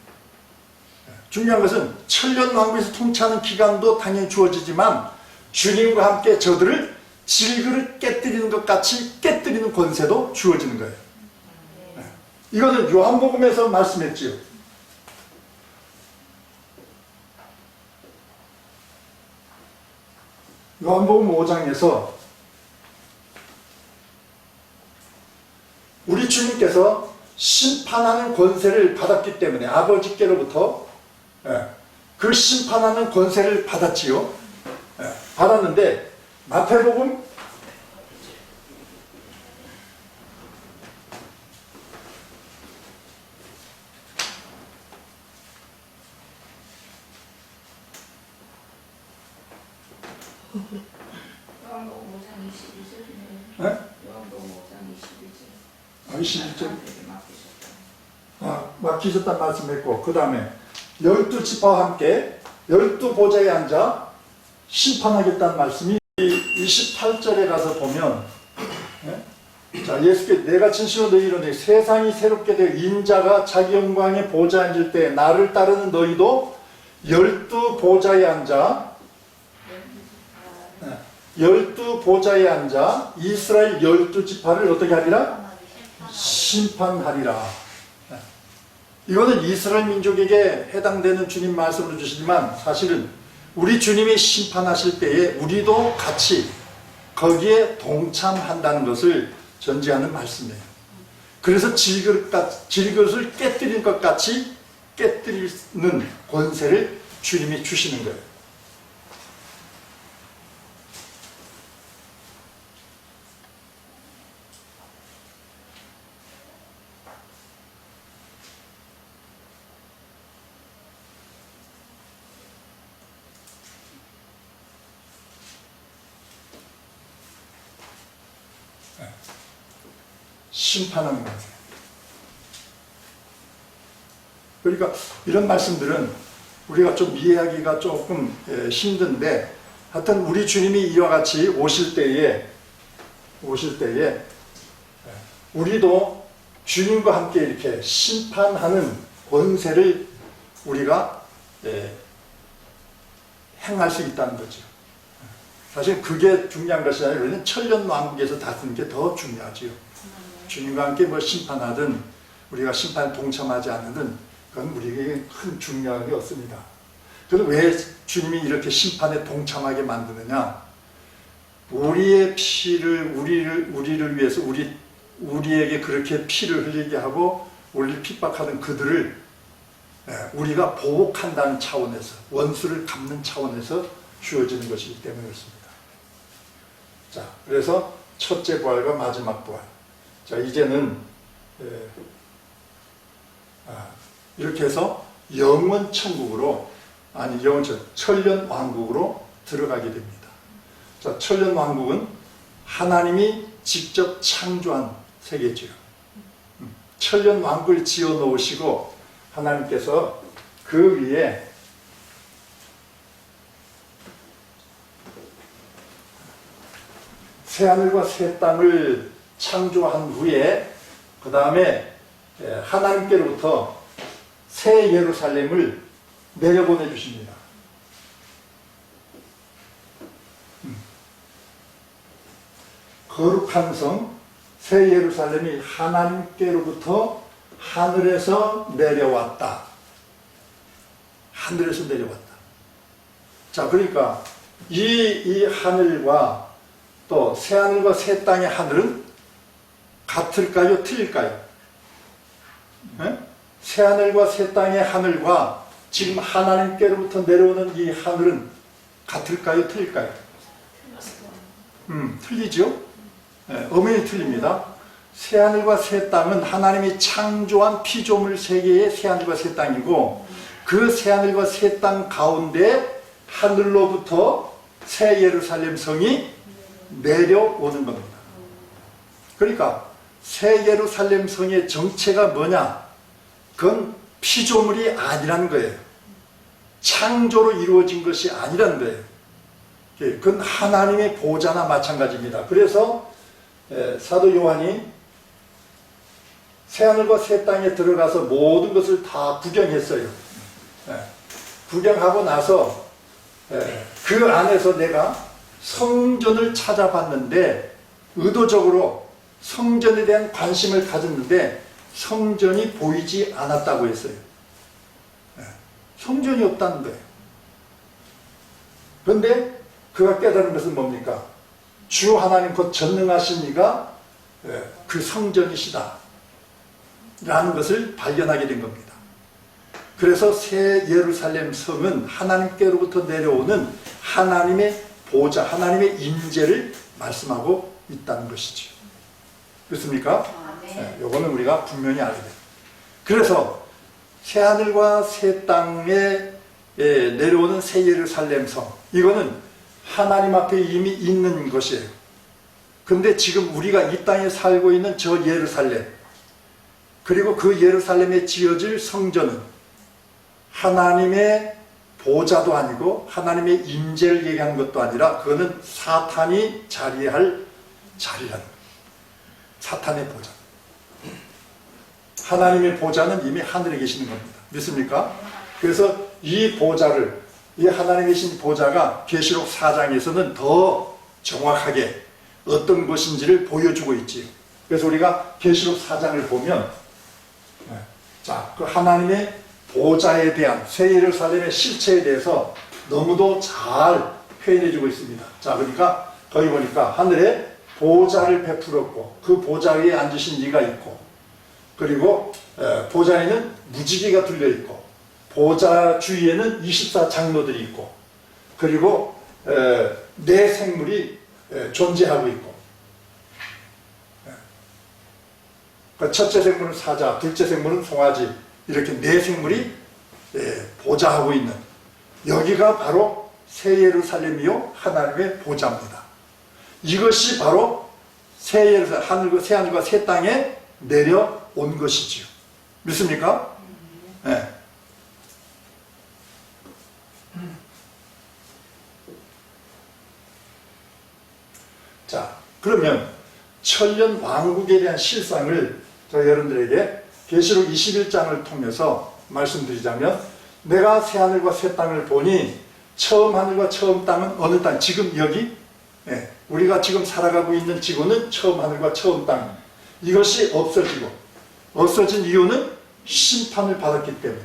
중요한 것은 천년 왕국에서 통치하는 기간도 당연히 주어지지만 주님과 함께 저들을 질그릇 깨뜨리는 것 같이 깨뜨리는 권세도 주어지는 거예요. 이거는 요한복음에서 말씀했지요. 요한복음 5장에서 우리 주님께서 심판하는 권세를 받았기 때문에 아버지께로부터 그 심판하는 권세를 받았지요. 받았는데 마태복음 21절 맡기셨다는 말씀했고, 그 다음에 12지파와 함께 12보좌에 앉아 심판하겠다는 말씀이 28절에 가서 보면, 자, 예수께 내가 진실로 너희 이르노니 세상이 새롭게 되어 인자가 자기 영광의 보좌에 앉을 때 나를 따르는 너희도 12보좌에 앉아 12보좌에 앉아 이스라엘 12지파를 어떻게 하리라? 심판하리라. 이거는 이스라엘 민족에게 해당되는 주님 말씀을 주시지만 사실은 우리 주님이 심판하실 때에 우리도 같이 거기에 동참한다는 것을 전제하는 말씀이에요. 그래서 질그릇을 깨뜨리는 것 같이 깨뜨리는 권세를 주님이 주시는 거예요. 심판하는 거예요. 그러니까 이런 말씀들은 우리가 좀 이해하기가 조금 힘든데, 하여튼 우리 주님이 이와 같이 오실 때에 우리도 주님과 함께 이렇게 심판하는 권세를 우리가 행할 수 있다는 거죠. 사실 그게 중요한 것이 아니라 우리는 천년 왕국에서 다스리는 게 더 중요하지요. 주님과 함께 뭐 심판하든 우리가 심판에 동참하지 않는 그건 우리에게 큰 중요함이 없습니다. 그래서 왜 주님이 이렇게 심판에 동참하게 만드느냐? 우리의 피를 우리를 위해서 우리에게 그렇게 피를 흘리게 하고 우리를 핍박하는 그들을 우리가 보복한다는 차원에서, 원수를 갚는 차원에서 주어지는 것이기 때문에 그렇습니다. 자, 그래서 첫째 부활과 마지막 부활. 자, 이제는 이렇게 해서 영원 천국으로, 천년 왕국으로 들어가게 됩니다. 자, 천년 왕국은 하나님이 직접 창조한 세계죠. 천년 왕국을 지어 놓으시고 하나님께서 그 위에 새하늘과 새 땅을 창조한 후에 그 다음에 하나님께로부터 새 예루살렘을 내려보내 주십니다. 거룩한 성 새 예루살렘이 하나님께로부터 하늘에서 내려왔다. 하늘에서 내려왔다. 자, 그러니까 이 하늘과 또 새하늘과 새 땅의 하늘은 같을까요? 틀릴까요? 새하늘과 새 땅의 하늘과 지금 하나님께로부터 내려오는 이 하늘은 같을까요? 틀릴까요? 틀리죠? 엄연히 틀립니다. 새하늘과 새 땅은 하나님이 창조한 피조물 세계의 새하늘과 새 땅이고, 그 새하늘과 새 땅 가운데 하늘로부터 새 예루살렘 성이 내려오는 겁니다. 그러니까 새 예루살렘 성의 정체가 뭐냐? 그건 피조물이 아니라는 거예요. 창조로 이루어진 것이 아니라는 거예요. 그건 하나님의 보좌나 마찬가지입니다. 그래서 사도 요한이 새하늘과 새 땅에 들어가서 모든 것을 다 구경했어요. 구경하고 나서 그 안에서 내가 성전을 찾아봤는데, 의도적으로 성전에 대한 관심을 가졌는데 성전이 보이지 않았다고 했어요. 성전이 없다는 거예요. 그런데 그가 깨달은 것은 뭡니까? 주 하나님 곧 전능하신 이가 그 성전이시다 라는 것을 발견하게 된 겁니다. 그래서 새 예루살렘 성은 하나님께로부터 내려오는 하나님의 보좌, 하나님의 임재를 말씀하고 있다는 것이죠. 그렇습니까? 네. 요거는 우리가 분명히 알아야 돼요. 그래서 새하늘과 새 땅에 내려오는 새 예루살렘 성, 이거는 하나님 앞에 이미 있는 것이에요. 근데 지금 우리가 이 땅에 살고 있는 저 예루살렘, 그리고 그 예루살렘에 지어질 성전은 하나님의 보좌도 아니고 하나님의 임재를 얘기하는 것도 아니라 그거는 사탄이 자리할 자리라는 거예요. 사탄의 보좌. 하나님의 보좌는 이미 하늘에 계시는 겁니다. 믿습니까? 그래서 이 보좌를, 이 하나님의 신 보좌가 계시록 4장에서는 더 정확하게 어떤 것인지를 보여주고 있지요. 그래서 우리가 계시록 4장을 보면 자, 그 하나님의 보좌에 대한 새 예루살렘의 실체에 대해서 너무도 잘 표현해주고 있습니다. 자, 그러니까 거기 보니까 하늘에 보좌를 베풀었고 그 보좌 위에 앉으신 이가 있고, 그리고 보좌에는 무지개가 둘려있고 보좌 주위에는 24장로들이 있고, 그리고 네 생물이 존재하고 있고, 첫째 생물은 사자, 둘째 생물은 송아지, 이렇게 네 생물이 보좌하고 있는, 여기가 바로 새 예루살렘이요 하나님의 보좌입니다. 이것이 바로 새 예루살렘, 새 하늘과 새 땅에 내려온 것이지요. 믿습니까? 네. 자, 그러면 천년 왕국에 대한 실상을 저 여러분들에게 계시록 21장을 통해서 말씀드리자면, 내가 새 하늘과 새 땅을 보니 처음 하늘과 처음 땅은 어느 땅? 지금 여기 우리가 지금 살아가고 있는 지구는 처음 하늘과 처음 땅, 이것이 없어진 이유는 심판을 받았기 때문에,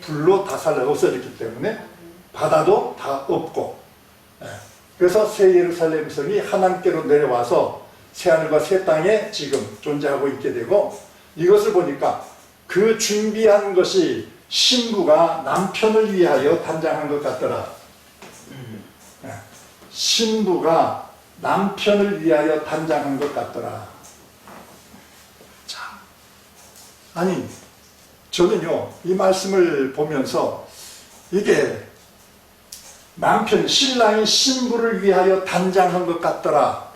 불로 다 살라 없어졌기 때문에 바다도 다 없고, 그래서 새 예루살렘 성이 하나님께로 내려와서 새 하늘과 새 땅에 지금 존재하고 있게 되고, 이것을 보니까 그 준비한 것이 신부가 남편을 위하여 단장한 것 같더라. 신부가 남편을 위하여 단장한 것 같더라. 자, 아니, 저는요, 이 말씀을 보면서 이게 남편, 신랑이 신부를 위하여 단장한 것 같더라,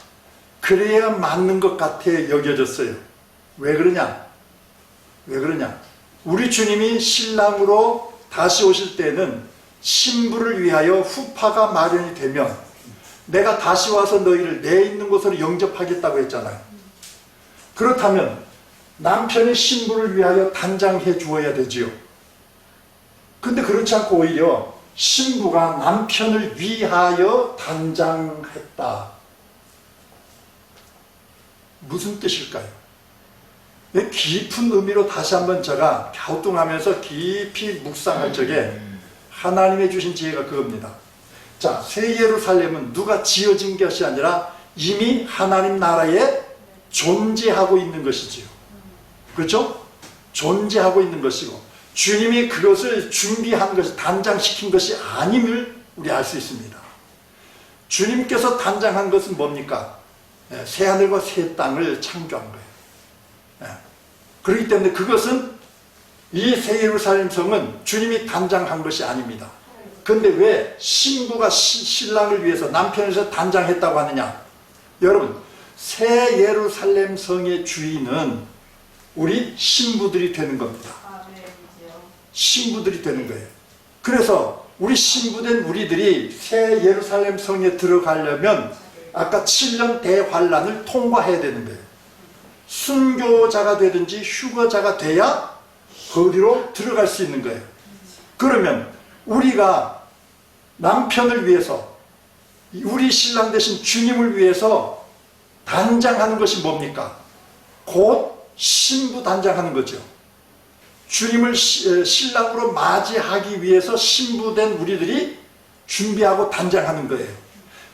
그래야 맞는 것 같아 여겨졌어요. 왜 그러냐? 우리 주님이 신랑으로 다시 오실 때는 신부를 위하여 후파가 마련이 되면 내가 다시 와서 너희를 내 있는 곳으로 영접하겠다고 했잖아요. 그렇다면 남편이 신부를 위하여 단장해 주어야 되지요. 근데 그렇지 않고 오히려 신부가 남편을 위하여 단장했다. 무슨 뜻일까요? 깊은 의미로 다시 한번 제가 갸우뚱하면서 깊이 묵상할 적에 하나님의 주신 지혜가 그겁니다. 자, 새 예루살렘은 누가 지어진 것이 아니라 이미 하나님 나라에 존재하고 있는 것이지요. 그렇죠? 존재하고 있는 것이고, 주님이 그것을 준비한 것이, 단장시킨 것이 아님을 우리 알 수 있습니다. 주님께서 단장한 것은 뭡니까? 새 하늘과 새 땅을 창조한 거예요. 그렇기 때문에 그것은, 이 새 예루살렘 성은 주님이 단장한 것이 아닙니다. 그런데 왜 신부가 신랑을 위해서 남편에서 단장했다고 하느냐? 여러분, 새 예루살렘 성의 주인은 우리 신부들이 되는 겁니다. 신부들이 되는 거예요. 그래서 우리 신부된 우리들이 새 예루살렘 성에 들어가려면 아까 7년 대환란을 통과해야 되는 거예요. 순교자가 되든지 휴거자가 돼야 거기로 들어갈 수 있는 거예요. 그러면 우리가 남편을 위해서, 우리 신랑 대신 주님을 위해서 단장하는 것이 뭡니까? 곧 신부 단장하는 거죠. 주님을 신랑으로 맞이하기 위해서 신부된 우리들이 준비하고 단장하는 거예요.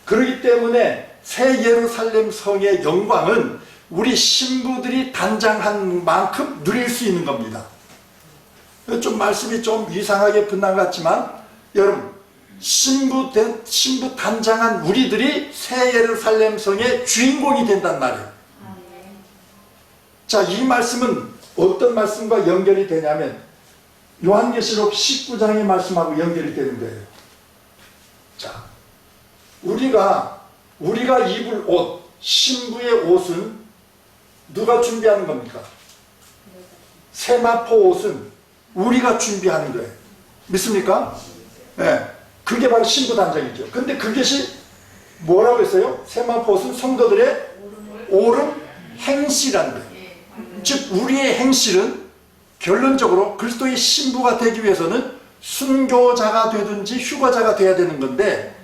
그렇기 때문에 새 예루살렘 성의 영광은 우리 신부들이 단장한 만큼 누릴 수 있는 겁니다. 좀 말씀이 좀 이상하게 분당 같지만 여러분, 신부 단장한 우리들이 새 예루살렘 성의 주인공이 된단 말이에요. 자, 이 말씀은 어떤 말씀과 연결이 되냐면 요한계시록 19장의 말씀하고 연결이 되는 거예요. 자, 우리가 입을 옷, 신부의 옷은 누가 준비하는 겁니까? 세마포 옷은 우리가 준비하는 거예요. 믿습니까? 네. 그게 바로 신부 단장이죠. 근데 그것이 뭐라고 했어요? 세마포 옷은 성도들의 옳은 행실이라는 거예요. 즉 우리의 행실은 결론적으로 그리스도의 신부가 되기 위해서는 순교자가 되든지 휴거자가 돼야 되는 건데,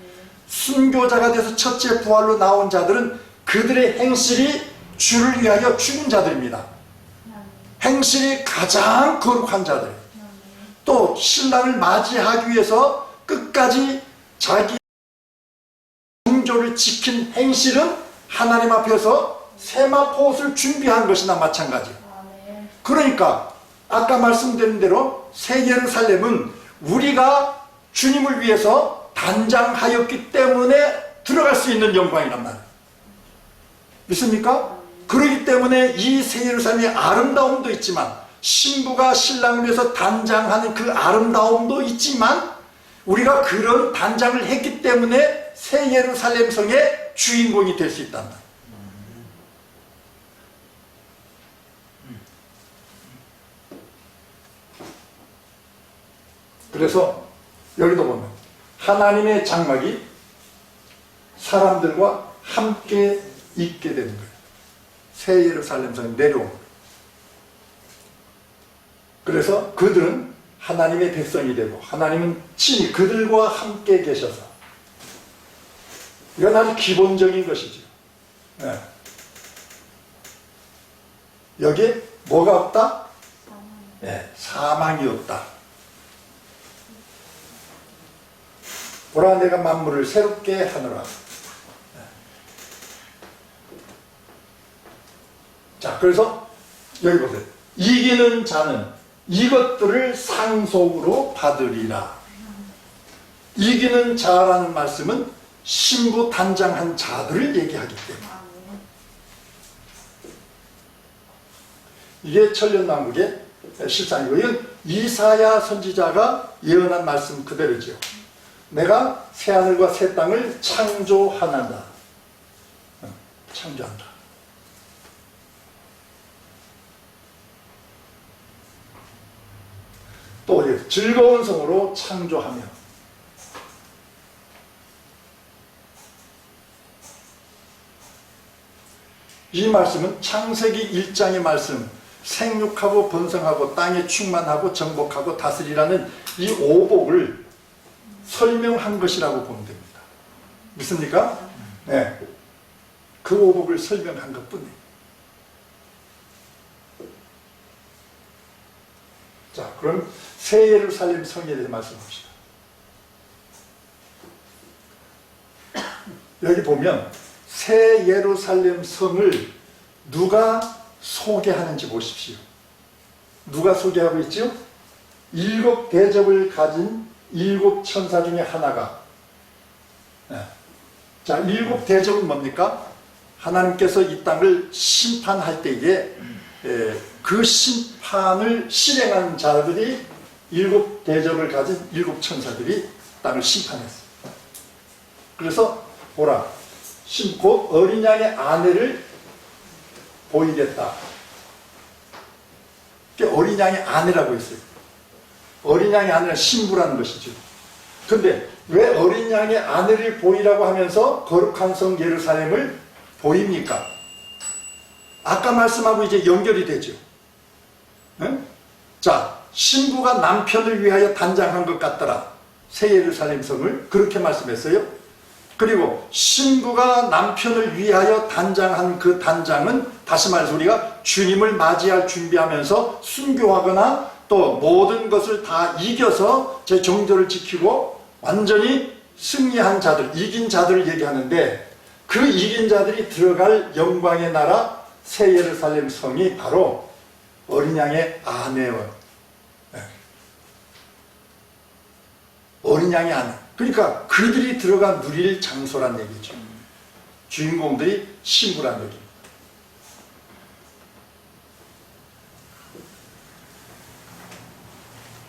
순교자가 돼서 첫째 부활로 나온 자들은 그들의 행실이 주를 위하여 죽은 자들입니다. 행실이 가장 거룩한 자들, 또 신랑을 맞이하기 위해서 끝까지 자기 정조를 지킨 행실은 하나님 앞에서 세마포 옷을 준비한 것이나 마찬가지. 그러니까 아까 말씀드린 대로 새 예루살렘은 우리가 주님을 위해서 단장하였기 때문에 들어갈 수 있는 영광이란 말이에요. 믿습니까? 그렇기 때문에 이 새 예루살렘의 아름다움도 있지만, 신부가 신랑을 위해서 단장하는 그 아름다움도 있지만, 우리가 그런 단장을 했기 때문에 새 예루살렘 성의 주인공이 될 수 있단다. 그래서 여기도 보면 하나님의 장막이 사람들과 함께 있게 되는 거예요. 새 예루살렘 성에 내려온 거예요. 그래서 그들은 하나님의 백성이 되고 하나님은 친히 그들과 함께 계셔서, 이건 아주 기본적인 것이죠. 네. 여기에 뭐가 없다? 네, 사망이 없다. 보라, 내가 만물을 새롭게 하노라. 자, 그래서 여기 보세요. 이기는 자는 이것들을 상속으로 받으리라. 이기는 자라는 말씀은 신부 단장한 자들을 얘기하기 때문에, 이게 천년왕국의 실상이고, 이건 이사야 선지자가 예언한 말씀 그대로죠. 내가 새하늘과 새 땅을 창조하는다. 창조한다. 또 즐거운 성으로 창조하며, 이 말씀은 창세기 1장의 말씀, 생육하고 번성하고 땅에 충만하고 정복하고 다스리라는 이 오복을 설명한 것이라고 보면 됩니다. 믿습니까? 네. 그 오복을 설명한 것뿐이에요. 자, 그럼 새 예루살렘 성에 대해 말씀합시다. 여기 보면 새 예루살렘 성을 누가 소개하는지 보십시오. 누가 소개하고 있죠? 7 대접을 가진 7 천사 중에 하나가, 자, 7 대접은 뭡니까? 하나님께서 이 땅을 심판할 때에 그 심판을 실행한 자들이 7 대접을 가진 7 천사들이 땅을 심판했어요. 그래서 보라, 곧 어린 양의 아내를 보이겠다. 어린 양의 아내라고 했어요. 어린 양의 아내는 신부라는 것이죠. 근데 왜 어린 양의 아내를 보이라고 하면서 거룩한 성 예루살렘을 보입니까? 아까 말씀하고 이제 연결이 되죠. 응? 자, 신부가 남편을 위하여 단장한 것 같더라. 새 예루살렘 성을 그렇게 말씀했어요. 그리고 신부가 남편을 위하여 단장한 그 단장은 다시 말해서 우리가 주님을 맞이할 준비하면서 순교하거나 또 모든 것을 다 이겨서 제 정조를 지키고 완전히 승리한 자들, 이긴 자들을 얘기하는데 그 이긴 자들이 들어갈 영광의 나라 새 예루살렘 성이 바로 어린 양의 아내예요. 어린 양의 아내. 그러니까 그들이 들어가 누릴 장소란 얘기죠. 주인공들이 신부란 얘기입니다.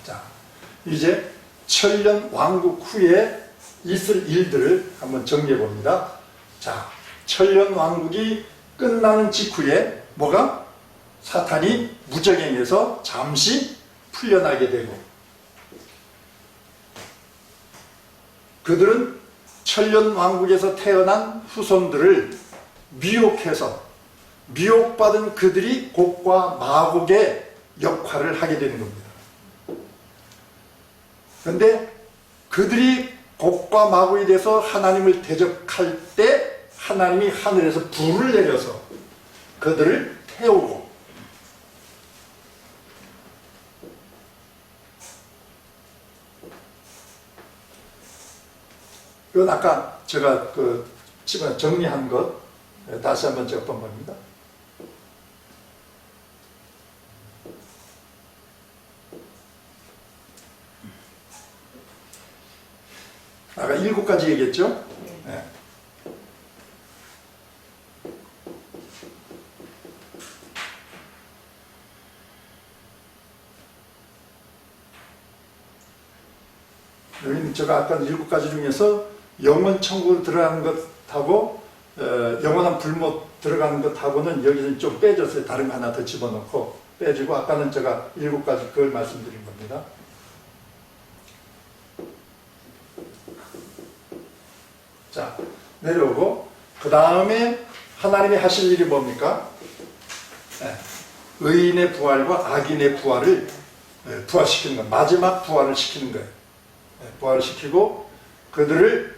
자, 이제 천년 왕국 후에 있을 일들을 한번 정리해 봅니다. 자, 천년 왕국이 끝나는 직후에 뭐가? 사탄이 무적행에서 잠시 풀려나게 되고 그들은 천년 왕국에서 태어난 후손들을 미혹해서 미혹받은 그들이 곡과 마곡의 역할을 하게 되는 겁니다. 그런데 그들이 곡과 마곡에 대해서 하나님을 대적할 때 하나님이 하늘에서 불을 내려서 그들을 태우고 이건 아까 제가 정리한 것 다시 한번 제가 본 겁니다. 아까 7가지 얘기했죠? 네. 여기는 제가 아까 7가지 중에서 영원 천국으로 들어가는 것하고 영원한 불못 들어가는 것하고는 여기서 좀 빼졌어요. 다른 거 하나 더 집어넣고 빼주고 아까는 제가 7가지 그걸 말씀드린 겁니다. 자, 내려오고 그 다음에 하나님이 하실 일이 뭡니까? 의인의 부활과 악인의 부활을 부활시키는 거예요. 마지막 부활을 시키는 거예요. 부활을 시키고 그들을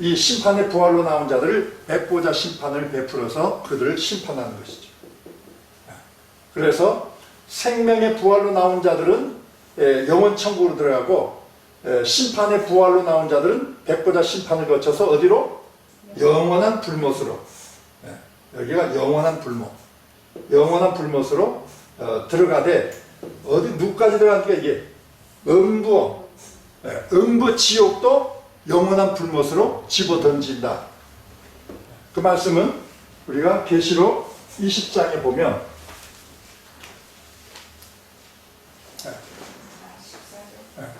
이 심판의 부활로 나온 자들을 백보자 심판을 베풀어서 그들을 심판하는 것이죠. 그래서 생명의 부활로 나온 자들은 영원 천국으로 들어가고 심판의 부활로 나온 자들은 백보자 심판을 거쳐서 어디로? 영원한 불못으로. 여기가 영원한 불못. 영원한 불못으로 들어가되 어디 누구까지 들어가니까 이게 음부 지옥도 영원한 불못으로 집어던진다. 그 말씀은 우리가 계시록 20장에 보면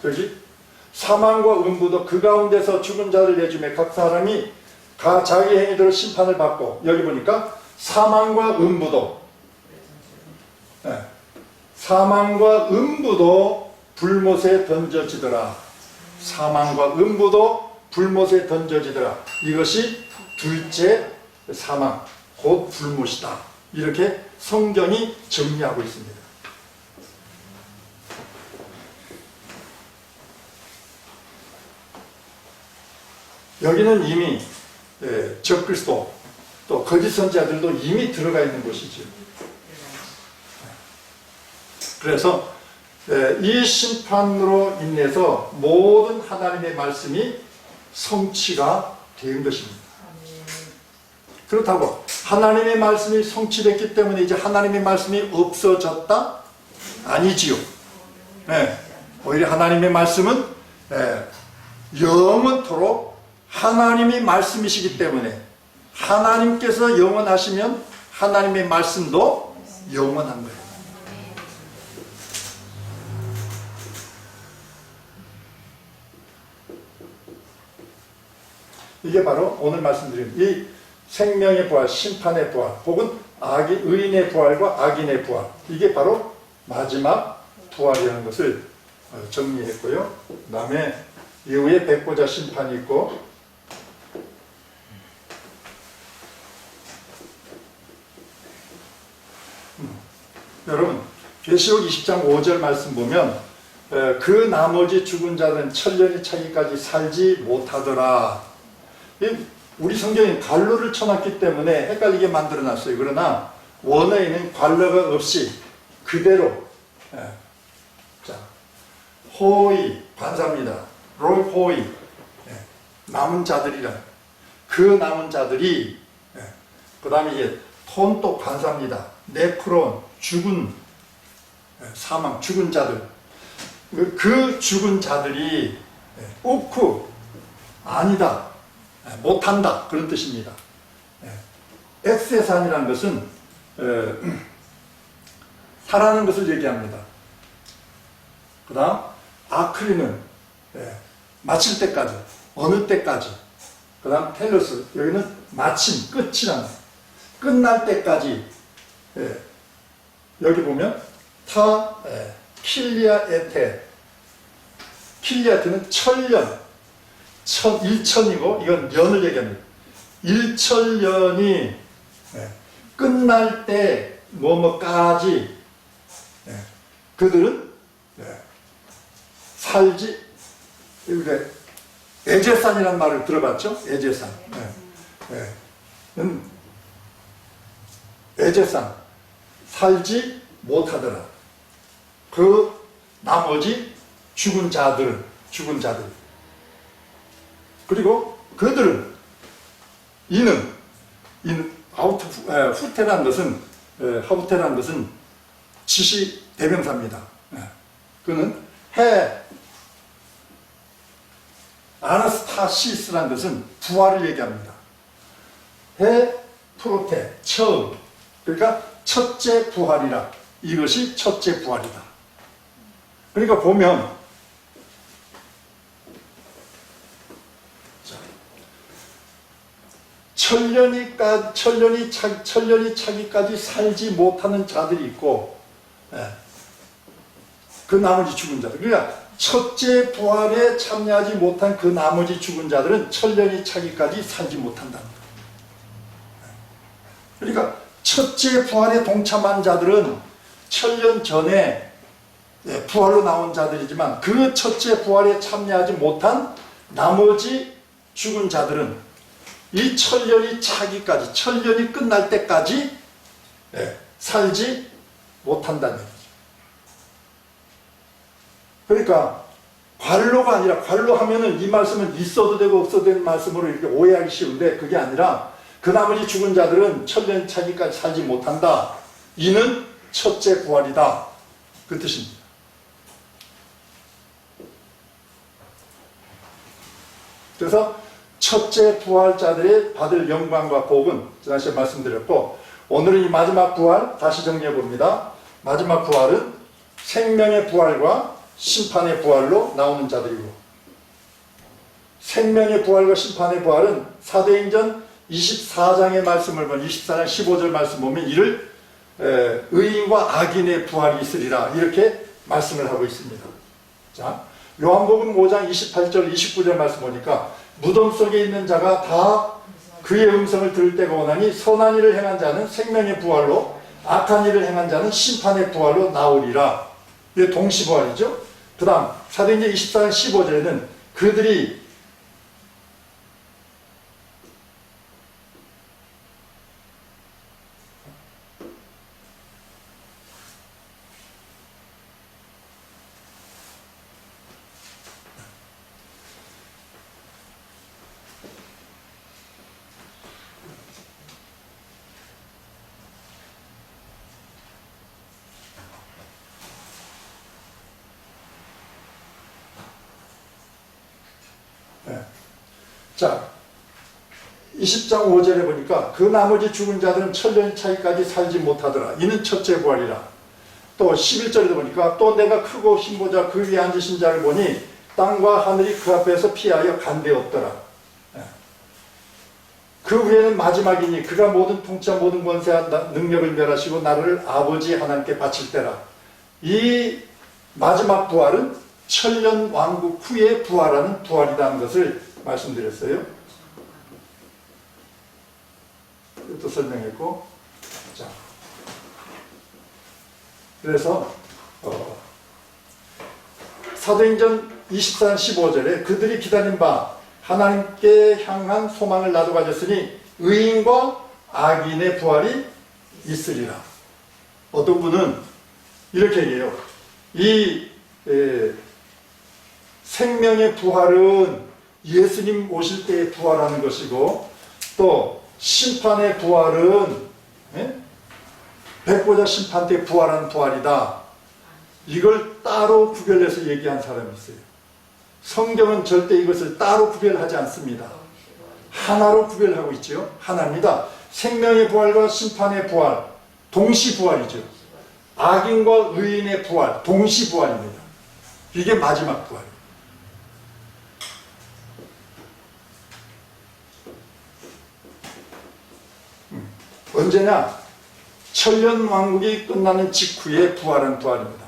저기 사망과 음부도 그 가운데서 죽은 자를 내주매 각 사람이 자기 행위대로 심판을 받고 여기 보니까 사망과 음부도 사망과 음부도 불못에 던져지더라. 사망과 음부도 불못에 던져지더라. 이것이 둘째 사망, 곧 불못이다. 이렇게 성경이 정리하고 있습니다. 여기는 이미 적그리스도 또 거짓 선지자들도 이미 들어가 있는 곳이죠. 그래서 이 심판으로 인해서 모든 하나님의 말씀이 성취가 된 것입니다. 그렇다고 하나님의 말씀이 성취됐기 때문에 이제 하나님의 말씀이 없어졌다? 아니지요. 오히려 하나님의 말씀은 영원토록 하나님이 말씀이시기 때문에 하나님께서 영원하시면 하나님의 말씀도 영원한 거예요. 이게 바로 오늘 말씀드린 이 생명의 부활, 심판의 부활, 혹은 의인의 부활과 악인의 부활, 이게 바로 마지막 부활이라는 것을 정리했고요. 그 다음에 이후에 백보자 심판이 있고, 여러분 계시록 20장 5절 말씀 보면 그 나머지 죽은 자들은 천년이 차기까지 살지 못하더라. 우리 성경에 관로를 쳐놨기 때문에 헷갈리게 만들어놨어요. 그러나 원어에는 관로가 없이 그대로, 자, 호의 관사입니다. 롤 호의, 남은 자들이라. 그 남은 자들이, 그 다음에 이제 톤또 관사입니다. 네크론, 죽은, 사망, 죽은 자들. 그 죽은 자들이 우쿠, 아니다, 못한다, 그런 뜻입니다. 엑세산이라는 것은 살아나는 것을 얘기합니다. 그 다음 아크리는 마칠 때까지, 어느 때까지. 그 다음 텔로스, 여기는 마침, 끝이라는, 끝날 때까지. 여기 보면 타 킬리아 에테, 킬리아테는 천년, 일천이고 이건 년을 얘기합니다. 일천년이 끝날 때 뭐뭐까지 그들은 살지. 에제산이라는 말을 들어봤죠? 에제산. 에제산, 살지 못하더라. 그 나머지 죽은 자들. 그리고 그들은, 후테라는 것은 지시 대명사입니다. 그는 아나스타시스라는 것은 부활을 얘기합니다. 프로테, 처음. 그러니까 첫째 부활이라. 이것이 첫째 부활이다. 그러니까 보면, 천년이 차기까지 살지 못하는 자들이 있고, 그 나머지 죽은 자들. 그러니까 첫째 부활에 참여하지 못한 그 나머지 죽은 자들은 천년이 차기까지 살지 못한답니다. 그러니까 첫째 부활에 동참한 자들은 천년 전에 부활로 나온 자들이지만 그 첫째 부활에 참여하지 못한 나머지 죽은 자들은 이 천년이 차기까지, 천년이 끝날 때까지 살지 못한다는 얘기죠. 그러니까 관로가 아니라, 관로하면은 이 말씀은 있어도 되고 없어도 되는 말씀으로 이렇게 오해하기 쉬운데, 그게 아니라 그 나머지 죽은 자들은 천년 차기까지 살지 못한다. 이는 첫째 부활이다. 그 뜻입니다. 그래서 첫째 부활자들이 받을 영광과 복은 지난 시간에 말씀드렸고, 오늘은 이 마지막 부활 다시 정리해 봅니다. 마지막 부활은 생명의 부활과 심판의 부활로 나오는 자들이고, 생명의 부활과 심판의 부활은 사도행전 24장의 말씀을 보면, 24장 15절 말씀 보면 이를 의인과 악인의 부활이 있으리라, 이렇게 말씀을 하고 있습니다. 자, 요한복음 5장 28절 29절 말씀 보니까 무덤 속에 있는 자가 다 그의 음성을 들을 때가 오나니 선한 일을 행한 자는 생명의 부활로, 악한 일을 행한 자는 심판의 부활로 나오리라. 이게 동시부활이죠. 그 다음 사도행전 24장 15절에는 그들이 자, 20장 5절에 보니까 그 나머지 죽은 자들은 천년 차이까지 살지 못하더라. 이는 첫째 부활이라. 또 11절에도 보니까 또 내가 크고 힘보자 그 위에 앉으신 자를 보니 땅과 하늘이 그 앞에서 피하여 간대었더라. 그 위에는 마지막이니 그가 모든 통치와 모든 권세와 능력을 멸하시고 나를 아버지 하나님께 바칠 때라. 이 마지막 부활은 천년 왕국 후에 부활하는 부활이라는 것을 말씀드렸어요. 이것도 설명했고, 자, 그래서 사도행전 24장 15절에 그들이 기다린 바 하나님께 향한 소망을 나도 가졌으니 의인과 악인의 부활이 있으리라. 어떤 분은 이렇게 얘기해요. 이 생명의 부활은 예수님 오실 때에 부활하는 것이고, 또 심판의 부활은 백보자 심판 때 부활하는 부활이다. 이걸 따로 구별해서 얘기한 사람이 있어요. 성경은 절대 이것을 따로 구별하지 않습니다. 하나로 구별하고 있죠. 하나입니다. 생명의 부활과 심판의 부활, 동시 부활이죠. 악인과 의인의 부활, 동시 부활입니다. 이게 마지막 부활. 언제냐? 천년 왕국이 끝나는 직후에 부활한 부활입니다.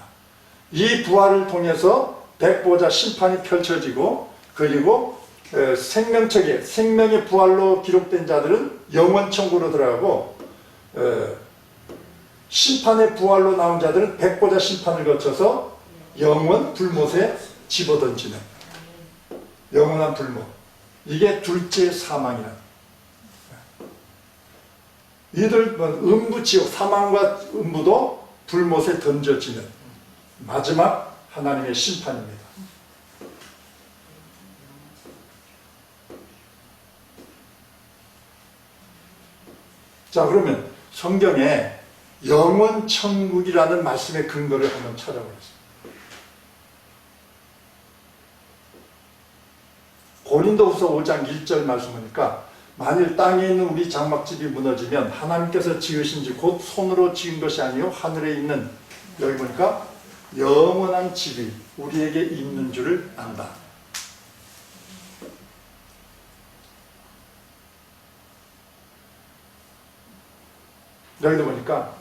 이 부활을 통해서 백보자 심판이 펼쳐지고, 그리고 생명책에 생명의 부활로 기록된 자들은 영원 천국으로 들어가고, 심판의 부활로 나온 자들은 백보자 심판을 거쳐서 영원 불못에 집어던지는 영원한 불못. 이게 둘째 사망이라. 이들 음부 지옥, 사망과 음부도 불못에 던져지는 마지막 하나님의 심판입니다. 자, 그러면 성경에 영원 천국이라는 말씀의 근거를 한번 찾아보겠습니다. 고린도후서 5장 1절 말씀 보니까 만일 땅에 있는 우리 장막집이 무너지면 하나님께서 지으신 지 곧 손으로 지은 것이 아니요 하늘에 있는, 여기 보니까 영원한 집이 우리에게 있는 줄을 안다. 여기도 보니까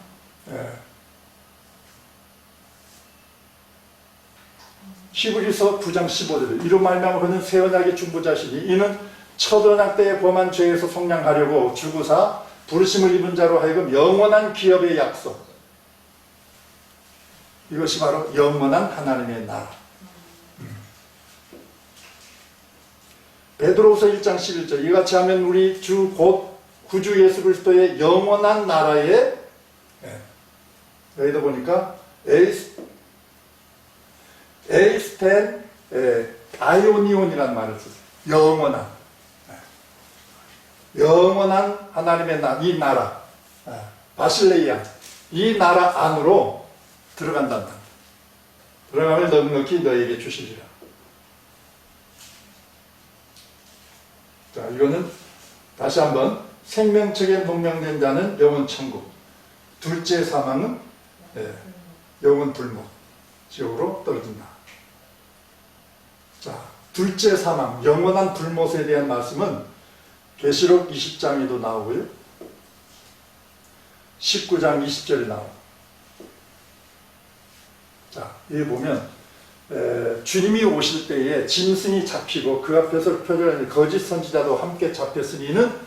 히브리서 9장 15절 이로 말미암아 그는 새 언약의 중보자시니 이는 첫 언약 때에 범한 죄에서 속량하려고 주구사 부르심을 입은 자로 하여금 영원한 기업의 약속, 이것이 바로 영원한 하나님의 나라. 베드로후서 1장 11절 이같이 하면 우리 주 곧 구주 예수 그리스도의 영원한 나라에, 여기다 보니까 에이스텐 아이오니온이라는 말을 썼어요. 영원한 하나님의 나라, 이 나라, 바실레이아, 이 나라 안으로 들어간단다. 들어가면 넉넉히 너에게 주시리라. 자, 이거는 다시 한번 생명책에 명명된 자는 영원 천국, 둘째 사망은 영원 불못, 지옥으로 떨어진다. 자, 둘째 사망, 영원한 불못에 대한 말씀은 계시록 20장에도 나오고요, 19장 20절에 나오고. 자, 여기 보면 주님이 오실 때에 짐승이 잡히고 그 앞에서 표를 거짓 선지자도 함께 잡혔으니 이는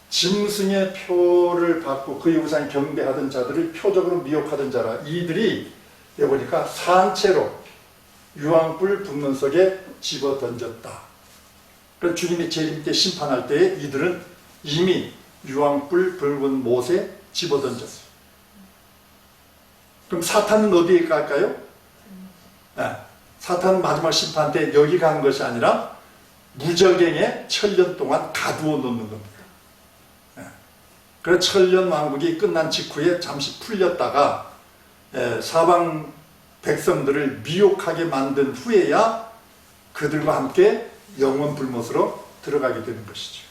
짐승의 표를 받고 그의 우상 경배하던 자들을 표적으로 미혹하던 자라. 이들이 여기 보니까 산채로 유황불 분문 속에 집어 던졌다. 그래서 주님이 재림 때 심판할 때에 이들은 이미 유황불 붉은 못에 집어 던졌어요. 그럼 사탄은 어디에 갈까요? 사탄은 마지막 심판 때 여기 간 것이 아니라 무적행에 천년 동안 가두어 놓는 겁니다. 그래서 천년 왕국이 끝난 직후에 잠시 풀렸다가 사방 백성들을 미혹하게 만든 후에야 그들과 함께 영원 불못으로 들어가게 되는 것이죠.